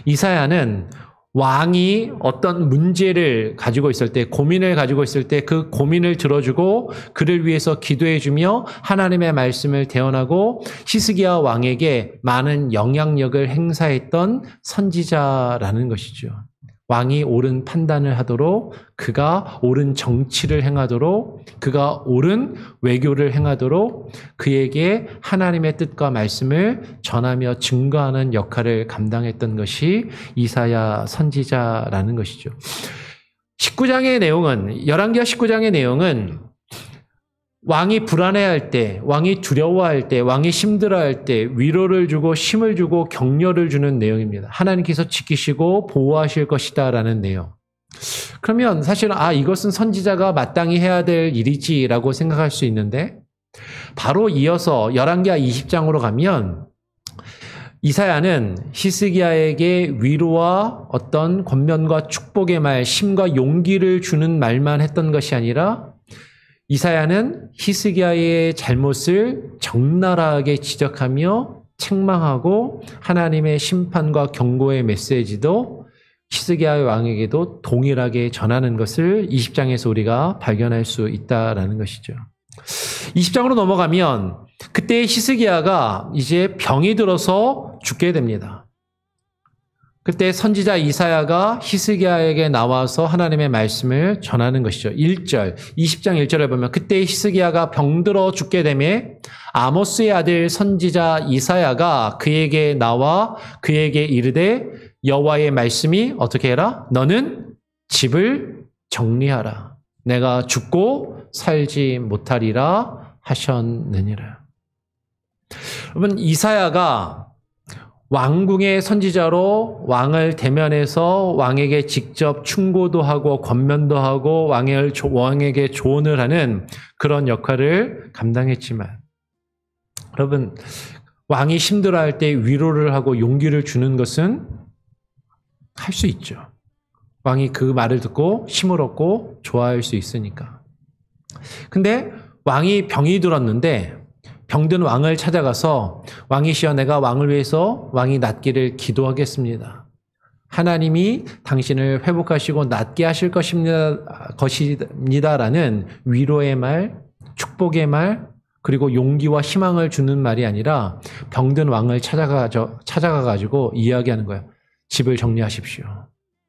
이사야는 왕이 어떤 문제를 가지고 있을 때, 고민을 가지고 있을 때 그 고민을 들어주고 그를 위해서 기도해주며 하나님의 말씀을 대언하고 히스기야 왕에게 많은 영향력을 행사했던 선지자라는 것이죠. 왕이 옳은 판단을 하도록, 그가 옳은 정치를 행하도록, 그가 옳은 외교를 행하도록 그에게 하나님의 뜻과 말씀을 전하며 증거하는 역할을 감당했던 것이 이사야 선지자라는 것이죠. 19장의 내용은, 열왕기하 19장의 내용은 왕이 불안해할 때, 왕이 두려워할 때, 왕이 힘들어할 때 위로를 주고 힘을 주고 격려를 주는 내용입니다. 하나님께서 지키시고 보호하실 것이다 라는 내용. 그러면 사실은 이것은 선지자가 마땅히 해야 될 일이지라고 생각할 수 있는데 바로 이어서 열왕기하 20장으로 가면 이사야는 히스기야에게 위로와 어떤 권면과 축복의 말, 힘과 용기를 주는 말만 했던 것이 아니라 이사야는 히스기야의 잘못을 적나라하게 지적하며 책망하고 하나님의 심판과 경고의 메시지도 히스기야 왕에게도 동일하게 전하는 것을 20장에서 우리가 발견할 수 있다라는 것이죠. 20장으로 넘어가면 그때 히스기야가 이제 병이 들어서 죽게 됩니다. 그때 선지자 이사야가 히스기야에게 나와서 하나님의 말씀을 전하는 것이죠. 1절, 20장 1절을 보면 그때 히스기야가 병들어 죽게 되매 아모스의 아들 선지자 이사야가 그에게 나와 그에게 이르되 여호와의 말씀이 어떻게 해라? 너는 집을 정리하라. 내가 죽고 살지 못하리라 하셨느니라. 여러분, 이사야가 왕궁의 선지자로 왕을 대면해서 왕에게 직접 충고도 하고 권면도 하고 왕에게 조언을 하는 그런 역할을 감당했지만 여러분, 왕이 힘들어할 때 위로를 하고 용기를 주는 것은 할 수 있죠. 왕이 그 말을 듣고 힘을 얻고 좋아할 수 있으니까. 근데 왕이 병이 들었는데 병든 왕을 찾아가서 왕이시여 내가 왕을 위해서 왕이 낫기를 기도하겠습니다. 하나님이 당신을 회복하시고 낫게 하실 것입니다라는 위로의 말, 축복의 말, 그리고 용기와 희망을 주는 말이 아니라 병든 왕을 찾아가가지고 이야기하는 거예요. 집을 정리하십시오.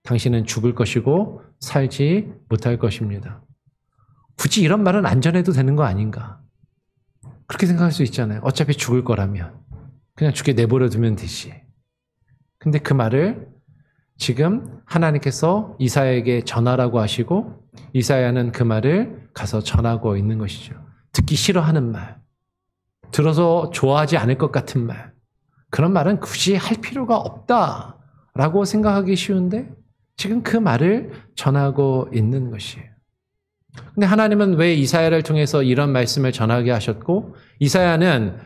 당신은 죽을 것이고 살지 못할 것입니다. 굳이 이런 말은 안 전해도 되는 거 아닌가? 그렇게 생각할 수 있잖아요. 어차피 죽을 거라면 그냥 죽게 내버려 두면 되지. 근데 그 말을 지금 하나님께서 이사야에게 전하라고 하시고 이사야는 그 말을 가서 전하고 있는 것이죠. 듣기 싫어하는 말, 들어서 좋아하지 않을 것 같은 말, 그런 말은 굳이 할 필요가 없다라고 생각하기 쉬운데 지금 그 말을 전하고 있는 것이에요. 근데 하나님은 왜 이사야를 통해서 이런 말씀을 전하게 하셨고, 이사야는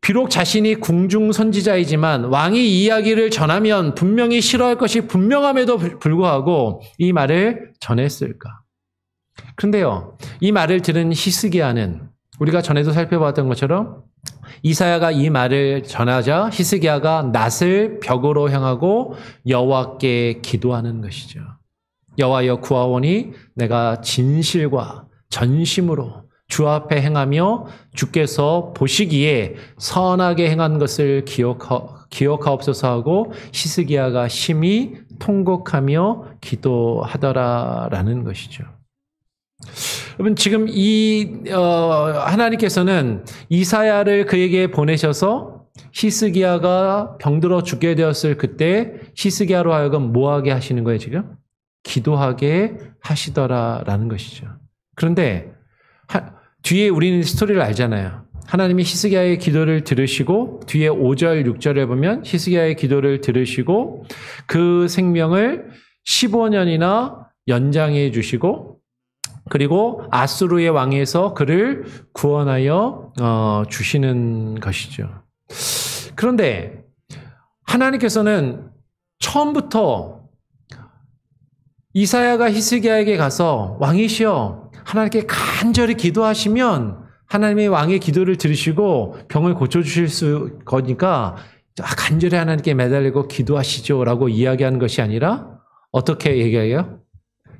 비록 자신이 궁중 선지자이지만 왕이 이 이야기를 전하면 분명히 싫어할 것이 분명함에도 불구하고 이 말을 전했을까? 그런데요, 이 말을 들은 히스기야는 우리가 전에도 살펴봤던 것처럼 이사야가 이 말을 전하자 히스기야가 낫을 벽으로 향하고 여호와께 기도하는 것이죠. 여호와여 구하오니 내가 진실과 전심으로 주 앞에 행하며 주께서 보시기에 선하게 행한 것을 기억하옵소서 하고 히스기야가 심히 통곡하며 기도하더라라는 것이죠. 여러분, 지금 하나님께서는 이사야를 그에게 보내셔서 히스기야가 병들어 죽게 되었을 그때 히스기야로 하여금 뭐하게 하시는 거예요, 지금? 기도하게 하시더라라는 것이죠. 그런데 뒤에 우리는 스토리를 알잖아요. 하나님이 히스기야의 기도를 들으시고 뒤에 5절, 6절에 보면 히스기야의 기도를 들으시고 그 생명을 15년이나 연장해 주시고 그리고 아수르의 왕에서 그를 구원하여 주시는 것이죠. 그런데 하나님께서는 처음부터 이사야가 히스기야에게 가서 왕이시여 하나님께 간절히 기도하시면 하나님의 왕의 기도를 들으시고 병을 고쳐주실 거니까 간절히 하나님께 매달리고 기도하시죠 라고 이야기하는 것이 아니라 어떻게 얘기해요?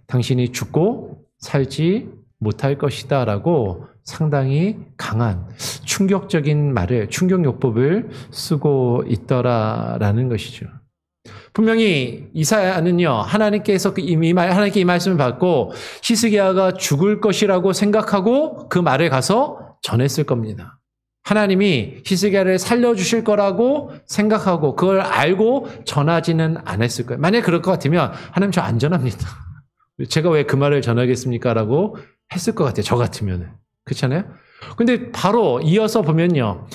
당신이 죽고 살지 못할 것이다 라고 상당히 강한 충격적인 말을, 충격요법을 쓰고 있더라라는 것이죠. 분명히 이사야는요, 하나님께 이 말씀을 받고 히스기야가 죽을 것이라고 생각하고 그 말을 가서 전했을 겁니다. 하나님이 히스기야를 살려주실 거라고 생각하고 그걸 알고 전하지는 않았을 거예요. 만약에 그럴 것 같으면 하나님 저 안전합니다. 제가 왜 그 말을 전하겠습니까? 라고 했을 것 같아요. 저 같으면. 그렇잖아요? 근데 바로 이어서 보면요.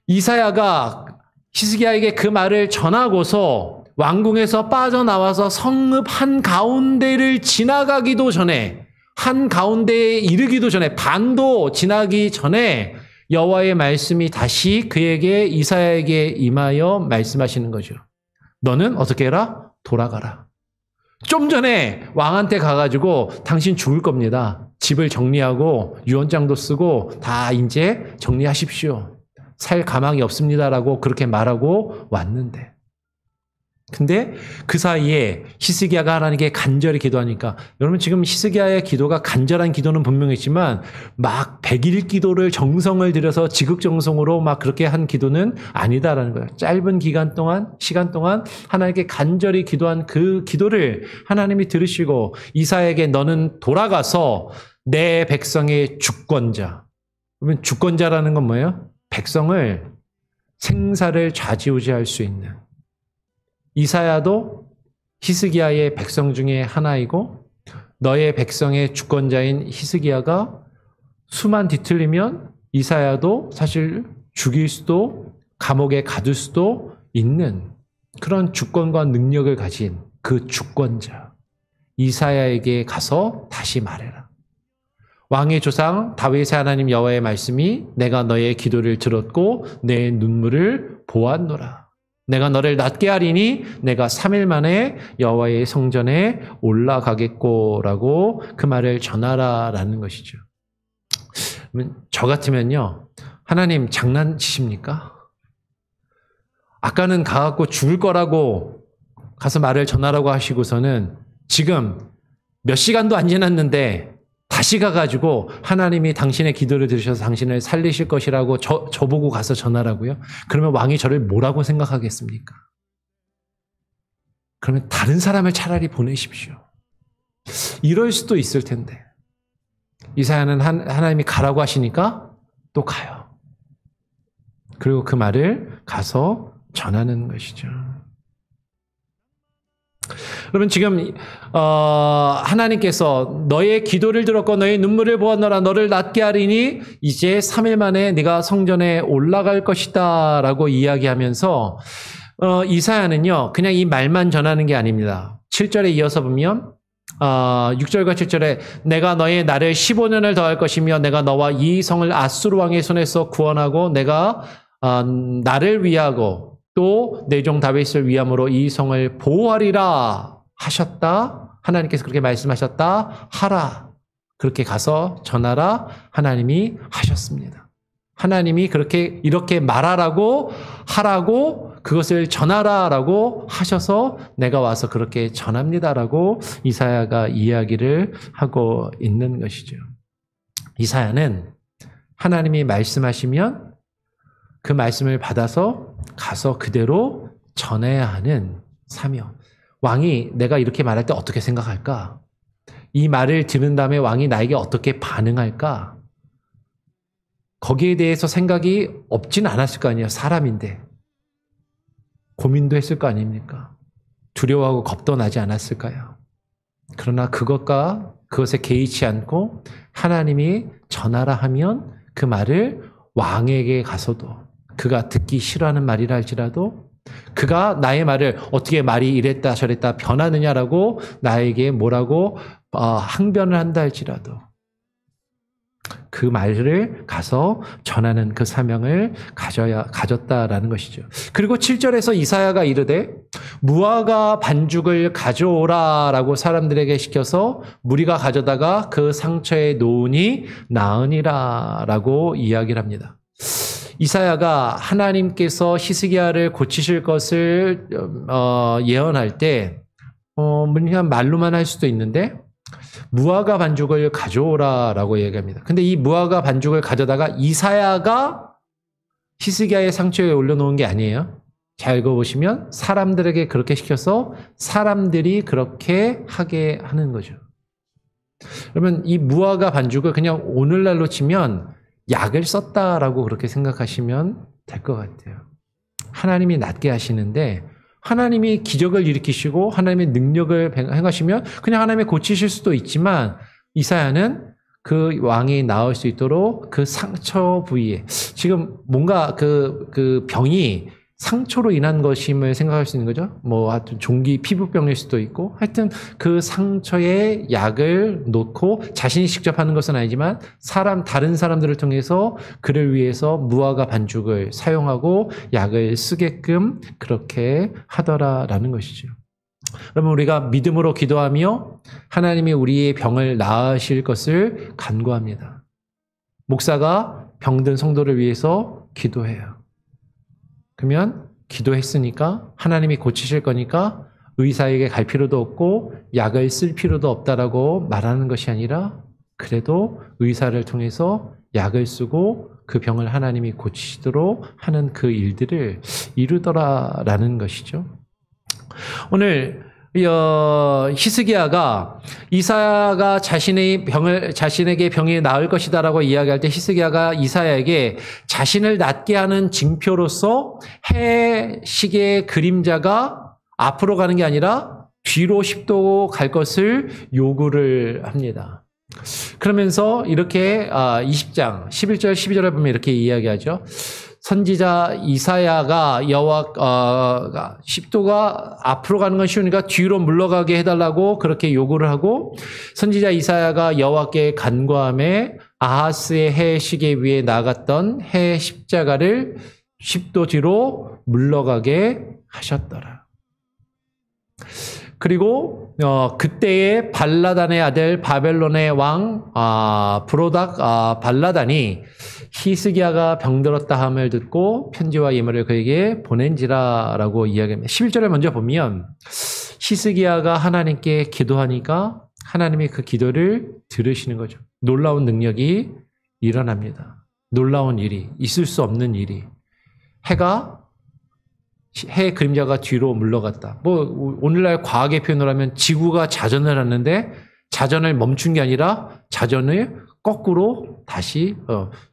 이사야가 히스기야에게 그 말을 전하고서 왕궁에서 빠져나와서 성읍 한가운데를 지나가기도 전에, 한가운데에 이르기도 전에, 반도 지나기 전에 여호와의 말씀이 다시 그에게, 이사야에게 임하여 말씀하시는 거죠. 너는 어떻게 해라? 돌아가라. 좀 전에 왕한테 가가지고 당신 죽을 겁니다. 집을 정리하고 유언장도 쓰고 다 이제 정리하십시오. 살 가망이 없습니다라고 그렇게 말하고 왔는데. 근데 그 사이에 히스기야가 하나님께 간절히 기도하니까, 여러분 지금 히스기야의 기도가 간절한 기도는 분명했지만 막 100일 기도를 정성을 들여서 지극정성으로 막 그렇게 한 기도는 아니다라는 거예요. 짧은 시간 동안 하나님께 간절히 기도한 그 기도를 하나님이 들으시고 이사야에게 너는 돌아가서 내 백성의 주권자. 그러면 주권자라는 건 뭐예요? 백성을 생사를 좌지우지할 수 있는. 이사야도 히스기야의 백성 중에 하나이고 너의 백성의 주권자인 히스기야가 수만 뒤틀리면 이사야도 사실 죽일 수도 감옥에 가둘 수도 있는 그런 주권과 능력을 가진 그 주권자 이사야에게 가서 다시 말해라. 왕의 조상 다윗의 하나님 여호와의 말씀이 내가 너의 기도를 들었고 내 눈물을 보았노라. 내가 너를 낫게 하리니 내가 3일 만에 여호와의 성전에 올라가겠고라고 그 말을 전하라라는 것이죠. 저 같으면요. 하나님 장난치십니까? 아까는 가갖고 죽을 거라고 가서 말을 전하라고 하시고서는 지금 몇 시간도 안 지났는데 다시 가가지고 하나님이 당신의 기도를 들으셔서 당신을 살리실 것이라고 저보고 가서 전하라고요? 그러면 왕이 저를 뭐라고 생각하겠습니까? 그러면 다른 사람을 차라리 보내십시오. 이럴 수도 있을 텐데. 이사야는 하나님이 가라고 하시니까 또 가요. 그리고 그 말을 가서 전하는 것이죠. 그러면 지금 하나님께서 너의 기도를 들었고 너의 눈물을 보았노라. 너를 낫게 하리니 이제 3일 만에 네가 성전에 올라갈 것이다 라고 이야기하면서 이사야는요 그냥 이 말만 전하는 게 아닙니다. 7절에 이어서 보면 6절과 7절에 내가 너의 날을 15년을 더할 것이며 내가 너와 이 성을 아수르 왕의 손에서 구원하고 내가 나를 위하고 또 내 종 다윗을 위함으로 이 성을 보호하리라 하셨다. 하나님께서 그렇게 말씀하셨다. 하라. 그렇게 가서 전하라. 하나님이 하셨습니다. 하나님이 이렇게 말하라고 하라고 그것을 전하라라고 하셔서 내가 와서 그렇게 전합니다라고 이사야가 이야기를 하고 있는 것이죠. 이사야는 하나님이 말씀하시면 그 말씀을 받아서 가서 그대로 전해야 하는 사명. 왕이 내가 이렇게 말할 때 어떻게 생각할까? 이 말을 들은 다음에 왕이 나에게 어떻게 반응할까? 거기에 대해서 생각이 없진 않았을 거 아니에요. 사람인데. 고민도 했을 거 아닙니까? 두려워하고 겁도 나지 않았을까요? 그러나 그것에 개의치 않고 하나님이 전하라 하면 그 말을 왕에게 가서도 그가 듣기 싫어하는 말이라 할지라도 그가 나의 말을 어떻게 말이 이랬다 저랬다 변하느냐라고 나에게 뭐라고 항변을 한다 할지라도 그 말을 가서 전하는 그 사명을 가졌다라는 것이죠. 그리고 7절에서 이사야가 이르되 무화과 반죽을 가져오라라고 사람들에게 시켜서 무리가 가져다가 그 상처에 놓으니 나으니라라고 이야기를 합니다. 이사야가 하나님께서 히스기야를 고치실 것을 예언할 때 그냥 말로만 할 수도 있는데 무화과 반죽을 가져오라라고 얘기합니다. 근데 이 무화과 반죽을 가져다가 이사야가 히스기야의 상처에 올려놓은 게 아니에요. 잘 읽어보시면 사람들에게 그렇게 시켜서 사람들이 그렇게 하게 하는 거죠. 그러면 이 무화과 반죽을 그냥 오늘날로 치면 약을 썼다라고 그렇게 생각하시면 될 것 같아요. 하나님이 낫게 하시는데 하나님이 기적을 일으키시고 하나님의 능력을 행하시면 그냥 하나님이 고치실 수도 있지만 이사야는 그 왕이 나을 수 있도록 그 상처 부위에 지금 뭔가 그 병이 상처로 인한 것임을 생각할 수 있는 거죠. 뭐 하여튼 종기 피부병일 수도 있고 하여튼 그 상처에 약을 놓고 자신이 직접 하는 것은 아니지만 다른 사람들을 통해서 그를 위해서 무화과 반죽을 사용하고 약을 쓰게끔 그렇게 하더라라는 것이죠. 그러면 우리가 믿음으로 기도하며 하나님이 우리의 병을 나으실 것을 간구합니다. 목사가 병든 성도를 위해서 기도해요. 그러면 기도했으니까 하나님이 고치실 거니까 의사에게 갈 필요도 없고 약을 쓸 필요도 없다라고 말하는 것이 아니라 그래도 의사를 통해서 약을 쓰고 그 병을 하나님이 고치시도록 하는 그 일들을 이루더라라는 것이죠. 오늘 히스기야가 이사야가 자신에게 병이 나을 것이다라고 이야기할 때 히스기야가 이사야에게 자신을 낫게 하는 징표로서 해 시계의 그림자가 앞으로 가는 게 아니라 뒤로 10도 갈 것을 요구를 합니다. 그러면서 이렇게 20장 11절 12절에 보면 이렇게 이야기하죠. 선지자 이사야가 여호와가 10도가 앞으로 가는 건 쉬우니까 뒤로 물러가게 해달라고 그렇게 요구를 하고 선지자 이사야가 여호와께 간구하며 아하스의 해 시계 위에 나갔던 해 십자가를 10도 뒤로 물러가게 하셨더라. 그리고 그때의 발라단의 아들 바벨론의 왕 브로닥 발라단이 히스기야가 병들었다 함을 듣고 편지와 예물을 그에게 보낸지라라고 이야기합니다. 11절에 먼저 보면 히스기야가 하나님께 기도하니까 하나님이 그 기도를 들으시는 거죠. 놀라운 능력이 일어납니다. 놀라운 일이, 있을 수 없는 일이. 해 그림자가 뒤로 물러갔다. 뭐 오늘날 과학의 표현을 하면 지구가 자전을 하는데 자전을 멈춘 게 아니라 자전을 거꾸로 다시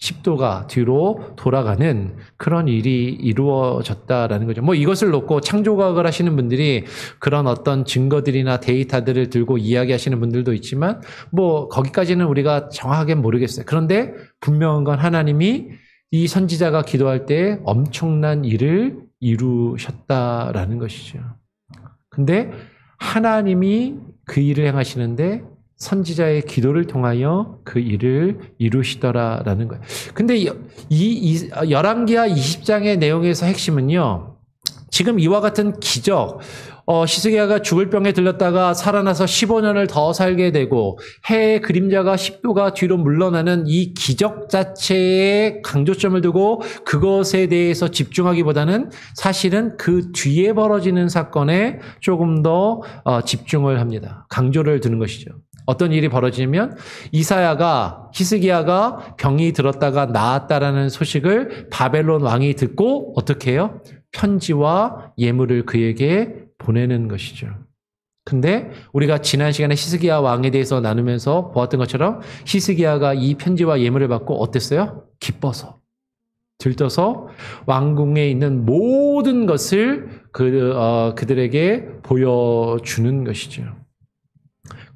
10도가 뒤로 돌아가는 그런 일이 이루어졌다라는 거죠. 뭐 이것을 놓고 창조과학을 하시는 분들이 그런 어떤 증거들이나 데이터들을 들고 이야기하시는 분들도 있지만 뭐 거기까지는 우리가 정확하게 모르겠어요. 그런데 분명한 건 하나님이 이 선지자가 기도할 때 엄청난 일을 이루셨다라는 것이죠. 근데 하나님이 그 일을 행하시는데 선지자의 기도를 통하여 그 일을 이루시더라라는 거예요. 근데 이 열왕기하 20장의 내용에서 핵심은요. 지금 이와 같은 기적, 히스기야가 죽을 병에 들렸다가 살아나서 15년을 더 살게 되고 해의 그림자가 10도가 뒤로 물러나는 이 기적 자체에 강조점을 두고 그것에 대해서 집중하기보다는 사실은 그 뒤에 벌어지는 사건에 조금 더 집중을 합니다. 강조를 두는 것이죠. 어떤 일이 벌어지면 히스기야가 병이 들었다가 나았다라는 소식을 바벨론 왕이 듣고 어떻게 해요? 편지와 예물을 그에게 보내는 것이죠. 근데 우리가 지난 시간에 히스기야 왕에 대해서 나누면서 보았던 것처럼 히스기야가 이 편지와 예물을 받고 어땠어요? 기뻐서 들떠서 왕궁에 있는 모든 것을 그들에게 보여주는 것이죠.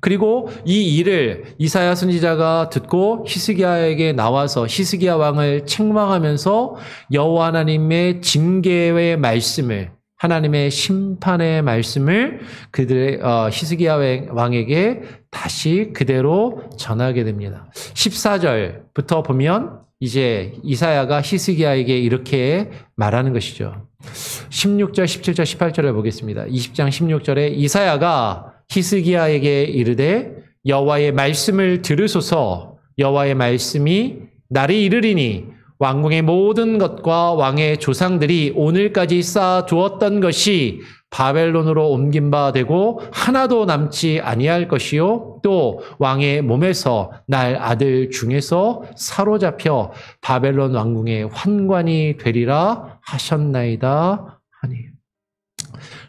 그리고 이 일을 이사야 선지자가 듣고 히스기야에게 나와서 히스기야 왕을 책망하면서 여호와 하나님의 징계의 말씀을, 하나님의 심판의 말씀을 그들의 히스기야 왕에게 다시 그대로 전하게 됩니다. 14절부터 보면 이제 이사야가 히스기야에게 이렇게 말하는 것이죠. 16절, 17절, 18절을 보겠습니다. 20장 16절에 이사야가 히스기야에게 이르되 여호와의 말씀을 들으소서. 여호와의 말씀이 날이 이르리니 왕궁의 모든 것과 왕의 조상들이 오늘까지 쌓아두었던 것이 바벨론으로 옮긴 바 되고 하나도 남지 아니할 것이요 또 왕의 몸에서 날 아들 중에서 사로잡혀 바벨론 왕궁의 환관이 되리라 하셨나이다 하니.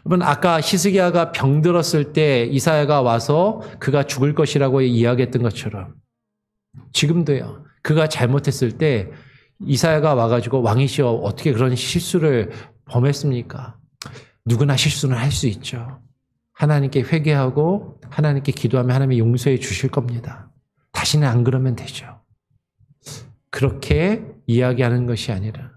여러분, 아까 히스기야가 병들었을 때 이사야가 와서 그가 죽을 것이라고 이야기했던 것처럼 지금도요. 그가 잘못했을 때 이사야가 와가지고 왕이시여 어떻게 그런 실수를 범했습니까? 누구나 실수는 할 수 있죠. 하나님께 회개하고 하나님께 기도하면 하나님이 용서해 주실 겁니다. 다시는 안 그러면 되죠. 그렇게 이야기하는 것이 아니라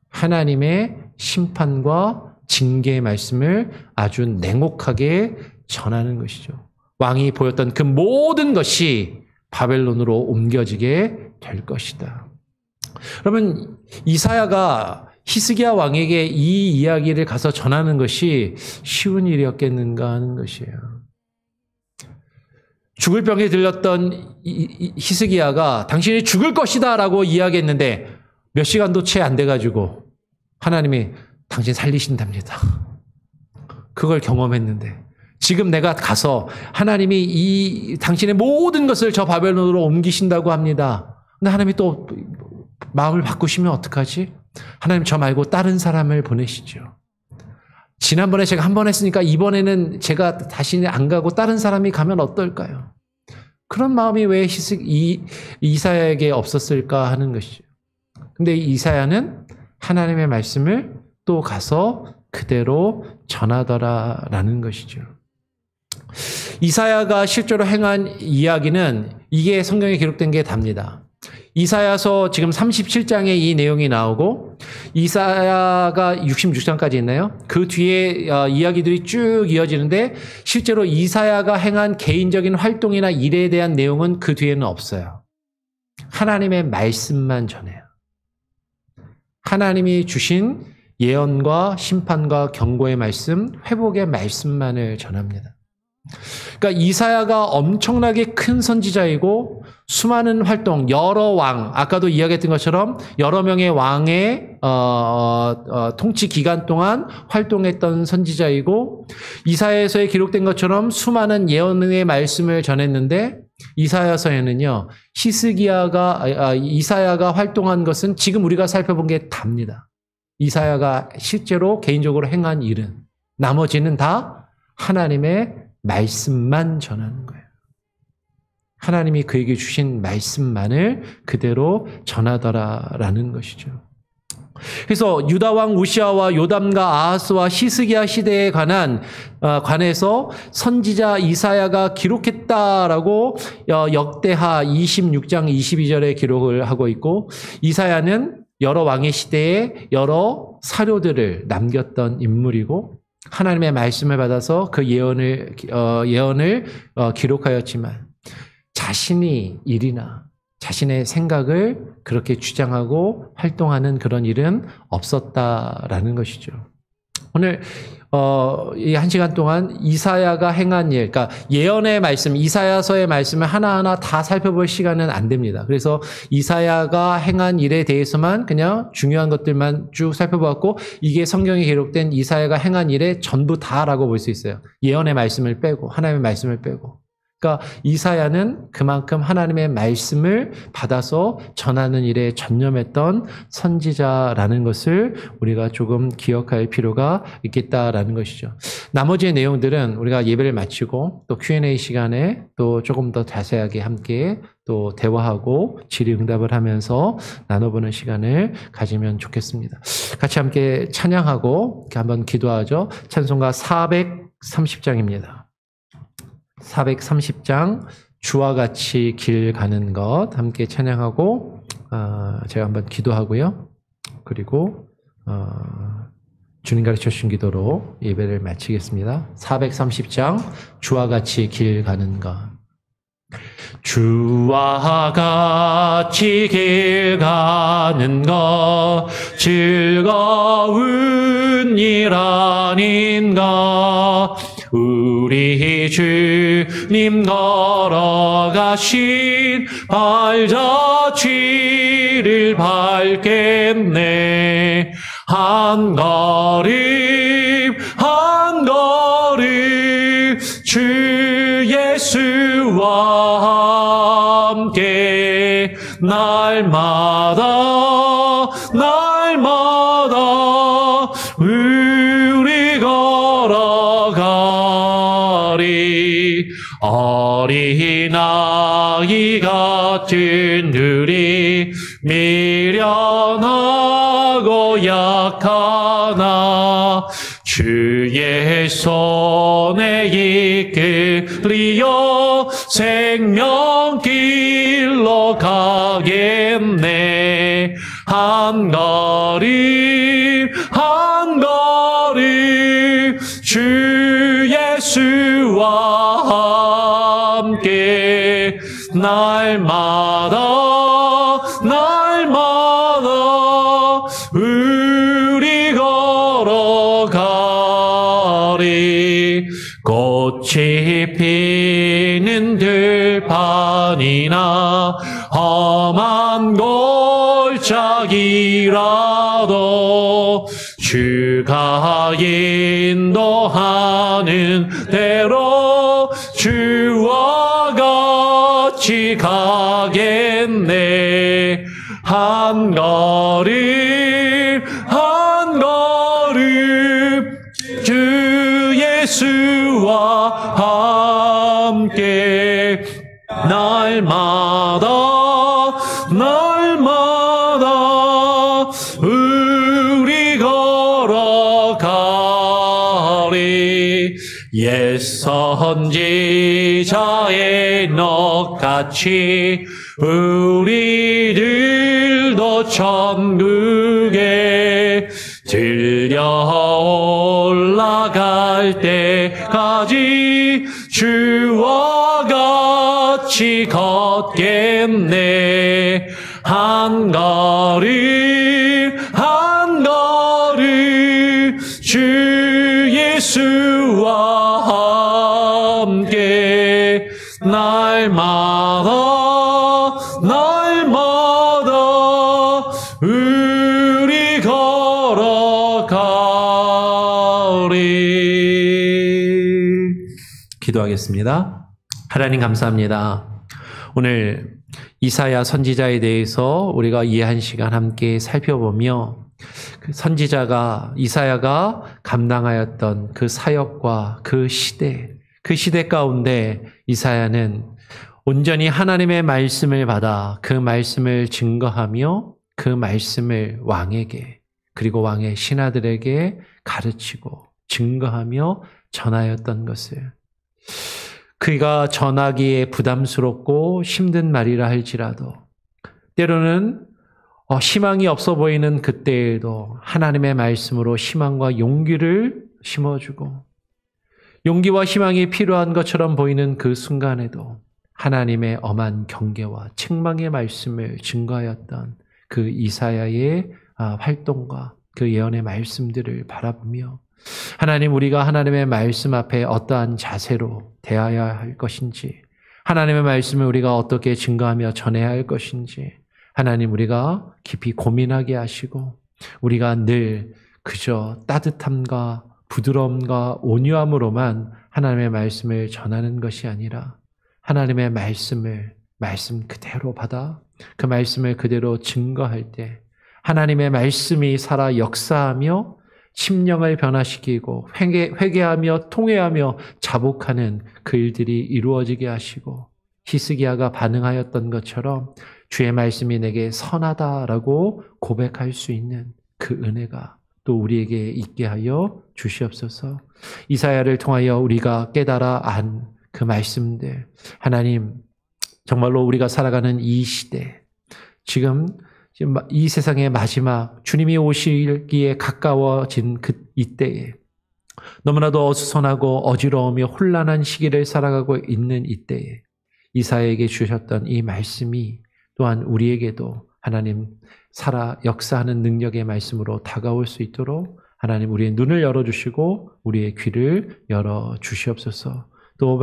하나님의 심판과 징계의 말씀을 아주 냉혹하게 전하는 것이죠. 왕이 보였던 그 모든 것이 바벨론으로 옮겨지게 될 것이다. 여러분, 이사야가 히스기야 왕에게 이 이야기를 가서 전하는 것이 쉬운 일이었겠는가 하는 것이에요. 죽을 병에 들렸던 히스기야가 당신이 죽을 것이다 라고 이야기했는데 몇 시간도 채 안 돼가지고 하나님이 당신 살리신답니다. 그걸 경험했는데 지금 내가 가서 하나님이 당신의 모든 것을 저 바벨론으로 옮기신다고 합니다. 근데 하나님이 또 마음을 바꾸시면 어떡하지? 하나님 저 말고 다른 사람을 보내시죠. 지난번에 제가 한 번 했으니까 이번에는 제가 다시 안 가고 다른 사람이 가면 어떨까요? 그런 마음이 왜 이사야에게 없었을까 하는 것이죠. 근데 이사야는 하나님의 말씀을 또 가서 그대로 전하더라라는 것이죠. 이사야가 실제로 행한 이야기는 이게 성경에 기록된 게 답니다. 이사야서 지금 37장에 이 내용이 나오고 이사야가 66장까지 있나요? 그 뒤에 이야기들이 쭉 이어지는데 실제로 이사야가 행한 개인적인 활동이나 일에 대한 내용은 그 뒤에는 없어요. 하나님의 말씀만 전해요. 하나님이 주신 예언과 심판과 경고의 말씀, 회복의 말씀만을 전합니다. 그러니까 이사야가 엄청나게 큰 선지자이고 수많은 활동, 여러 왕, 아까도 이야기했던 것처럼 여러 명의 왕의 통치 기간 동안 활동했던 선지자이고 이사야서에 기록된 것처럼 수많은 예언의 말씀을 전했는데 이사야서에는요, 이사야가 활동한 것은 지금 우리가 살펴본 게 답니다. 이사야가 실제로 개인적으로 행한 일은 나머지는 다 하나님의 말씀만 전하는 거예요. 하나님이 그에게 주신 말씀만을 그대로 전하더라라는 것이죠. 그래서 유다 왕 우시아와 요담과 아하스와 히스기야 시대에 관해서 선지자 이사야가 기록했다라고 역대하 26장 22절에 기록을 하고 있고 이사야는 여러 왕의 시대에 여러 사료들을 남겼던 인물이고 하나님의 말씀을 받아서 그 예언을 기록하였지만 자신이 일이나 자신의 생각을 그렇게 주장하고 활동하는 그런 일은 없었다라는 것이죠. 오늘 이 한 시간 동안 이사야가 행한 일, 그러니까 예언의 말씀, 이사야서의 말씀을 하나하나 다 살펴볼 시간은 안 됩니다. 그래서 이사야가 행한 일에 대해서만 그냥 중요한 것들만 쭉 살펴봤고 이게 성경에 기록된 이사야가 행한 일의 전부 다라고 볼 수 있어요. 예언의 말씀을 빼고 하나님의 말씀을 빼고. 그러니까 이사야는 그만큼 하나님의 말씀을 받아서 전하는 일에 전념했던 선지자라는 것을 우리가 조금 기억할 필요가 있겠다라는 것이죠. 나머지의 내용들은 우리가 예배를 마치고 또 Q&A 시간에 또 조금 더 자세하게 함께 또 대화하고 질의응답을 하면서 나눠보는 시간을 가지면 좋겠습니다. 같이 함께 찬양하고 한번 기도하죠. 찬송가 430장입니다. 430장 주와 같이 길 가는 것 함께 찬양하고 제가 한번 기도하고요. 그리고 주님 가르쳐 주신 기도로 예배를 마치겠습니다. 430장 주와 같이 길 가는 것. 주와 같이 길 가는 것 즐거운 일 아닌가. 우리 주님 걸어가신 발자취를 밟겠네. 한 걸음 한 걸음 주 예수와 함께 날마다 우리 걸어가리. 어린아이 같은 우리 미련하고 약하나 주의 손에 이끌리어 생명길로 가겠네. 한 걸음 한 걸음 주 예수와 함께 날마다 우리 걸어가리. 꽃이 피는 들판이나 험한 골짜기라도 주가 인도하는 대로 주와 같이 가겠네. 한 걸음 한 걸음 주 예수와 함께 날마다 우리 걸어가리. 옛 선지자의 넋같이 우리들도 천국에 들려 올라갈 때까지 주와 같이 걷겠네. 한 걸음 한 걸음 주 예수와 함께 날마다 우리 걸어가리. 기도하겠습니다. 하나님 감사합니다. 오늘 이사야 선지자에 대해서 우리가 이 한 시간 함께 살펴보며 그 선지자가 이사야가 감당하였던 그 사역과 그 시대 가운데 이사야는 온전히 하나님의 말씀을 받아 그 말씀을 증거하며 그 말씀을 왕에게 그리고 왕의 신하들에게 가르치고 증거하며 전하였던 것을, 그가 전하기에 부담스럽고 힘든 말이라 할지라도 때로는 희망이 없어 보이는 그때에도 하나님의 말씀으로 희망과 용기를 심어주고, 용기와 희망이 필요한 것처럼 보이는 그 순간에도 하나님의 엄한 경계와 책망의 말씀을 증거하였던 그 이사야의 활동과 그 예언의 말씀들을 바라보며, 하나님, 우리가 하나님의 말씀 앞에 어떠한 자세로 대해야 할 것인지, 하나님의 말씀을 우리가 어떻게 증거하며 전해야 할 것인지 하나님, 우리가 깊이 고민하게 하시고, 우리가 늘 그저 따뜻함과 부드러움과 온유함으로만 하나님의 말씀을 전하는 것이 아니라 하나님의 말씀 그대로 받아 그 말씀을 그대로 증거할 때 하나님의 말씀이 살아 역사하며 심령을 변화시키고 회개하며 통회하며 자복하는 그 일들이 이루어지게 하시고, 히스기야가 반응하였던 것처럼 주의 말씀이 내게 선하다라고 고백할 수 있는 그 은혜가 또 우리에게 있게 하여 주시옵소서. 이사야를 통하여 우리가 깨달아 안 그 말씀들, 하나님 정말로 우리가 살아가는 이 시대, 지금 이 세상의 마지막 주님이 오시기에 가까워진 이때에 너무나도 어수선하고 어지러우며 혼란한 시기를 살아가고 있는 이때에 이사야에게 주셨던 이 말씀이 또한 우리에게도 하나님 역사하는 능력의 말씀으로 다가올 수 있도록 하나님 우리의 눈을 열어주시고 우리의 귀를 열어주시옵소서. 또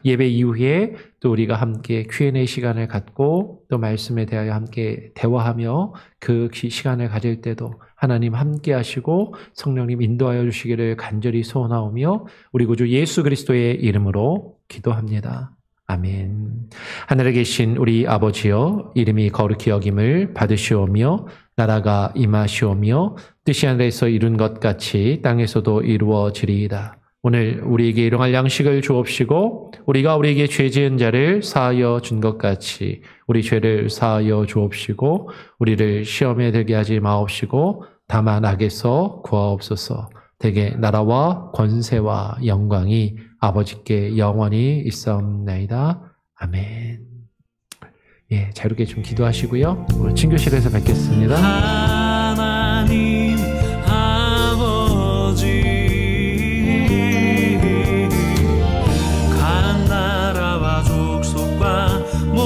예배 이후에 또 우리가 함께 Q&A 시간을 갖고 또 말씀에 대하여 함께 대화하며 그 시간을 가질 때도 하나님 함께 하시고 성령님 인도하여 주시기를 간절히 소원하오며 우리 구주 예수 그리스도의 이름으로 기도합니다. 아멘. 하늘에 계신 우리 아버지여, 이름이 거룩히 여김을 받으시오며 나라가 임하시오며 뜻이 하늘에서 이룬 것 같이 땅에서도 이루어지리이다. 오늘 우리에게 일용할 양식을 주옵시고 우리가 우리에게 죄 지은 자를 사하여 준 것 같이 우리 죄를 사하여 주옵시고 우리를 시험에 들게 하지 마옵시고 다만 악에서 구하옵소서. 대개 나라와 권세와 영광이 아버지께 영원히 있사옵나이다. 아멘. 예, 자유롭게 좀 기도하시고요. 오늘 친교실에서 뵙겠습니다.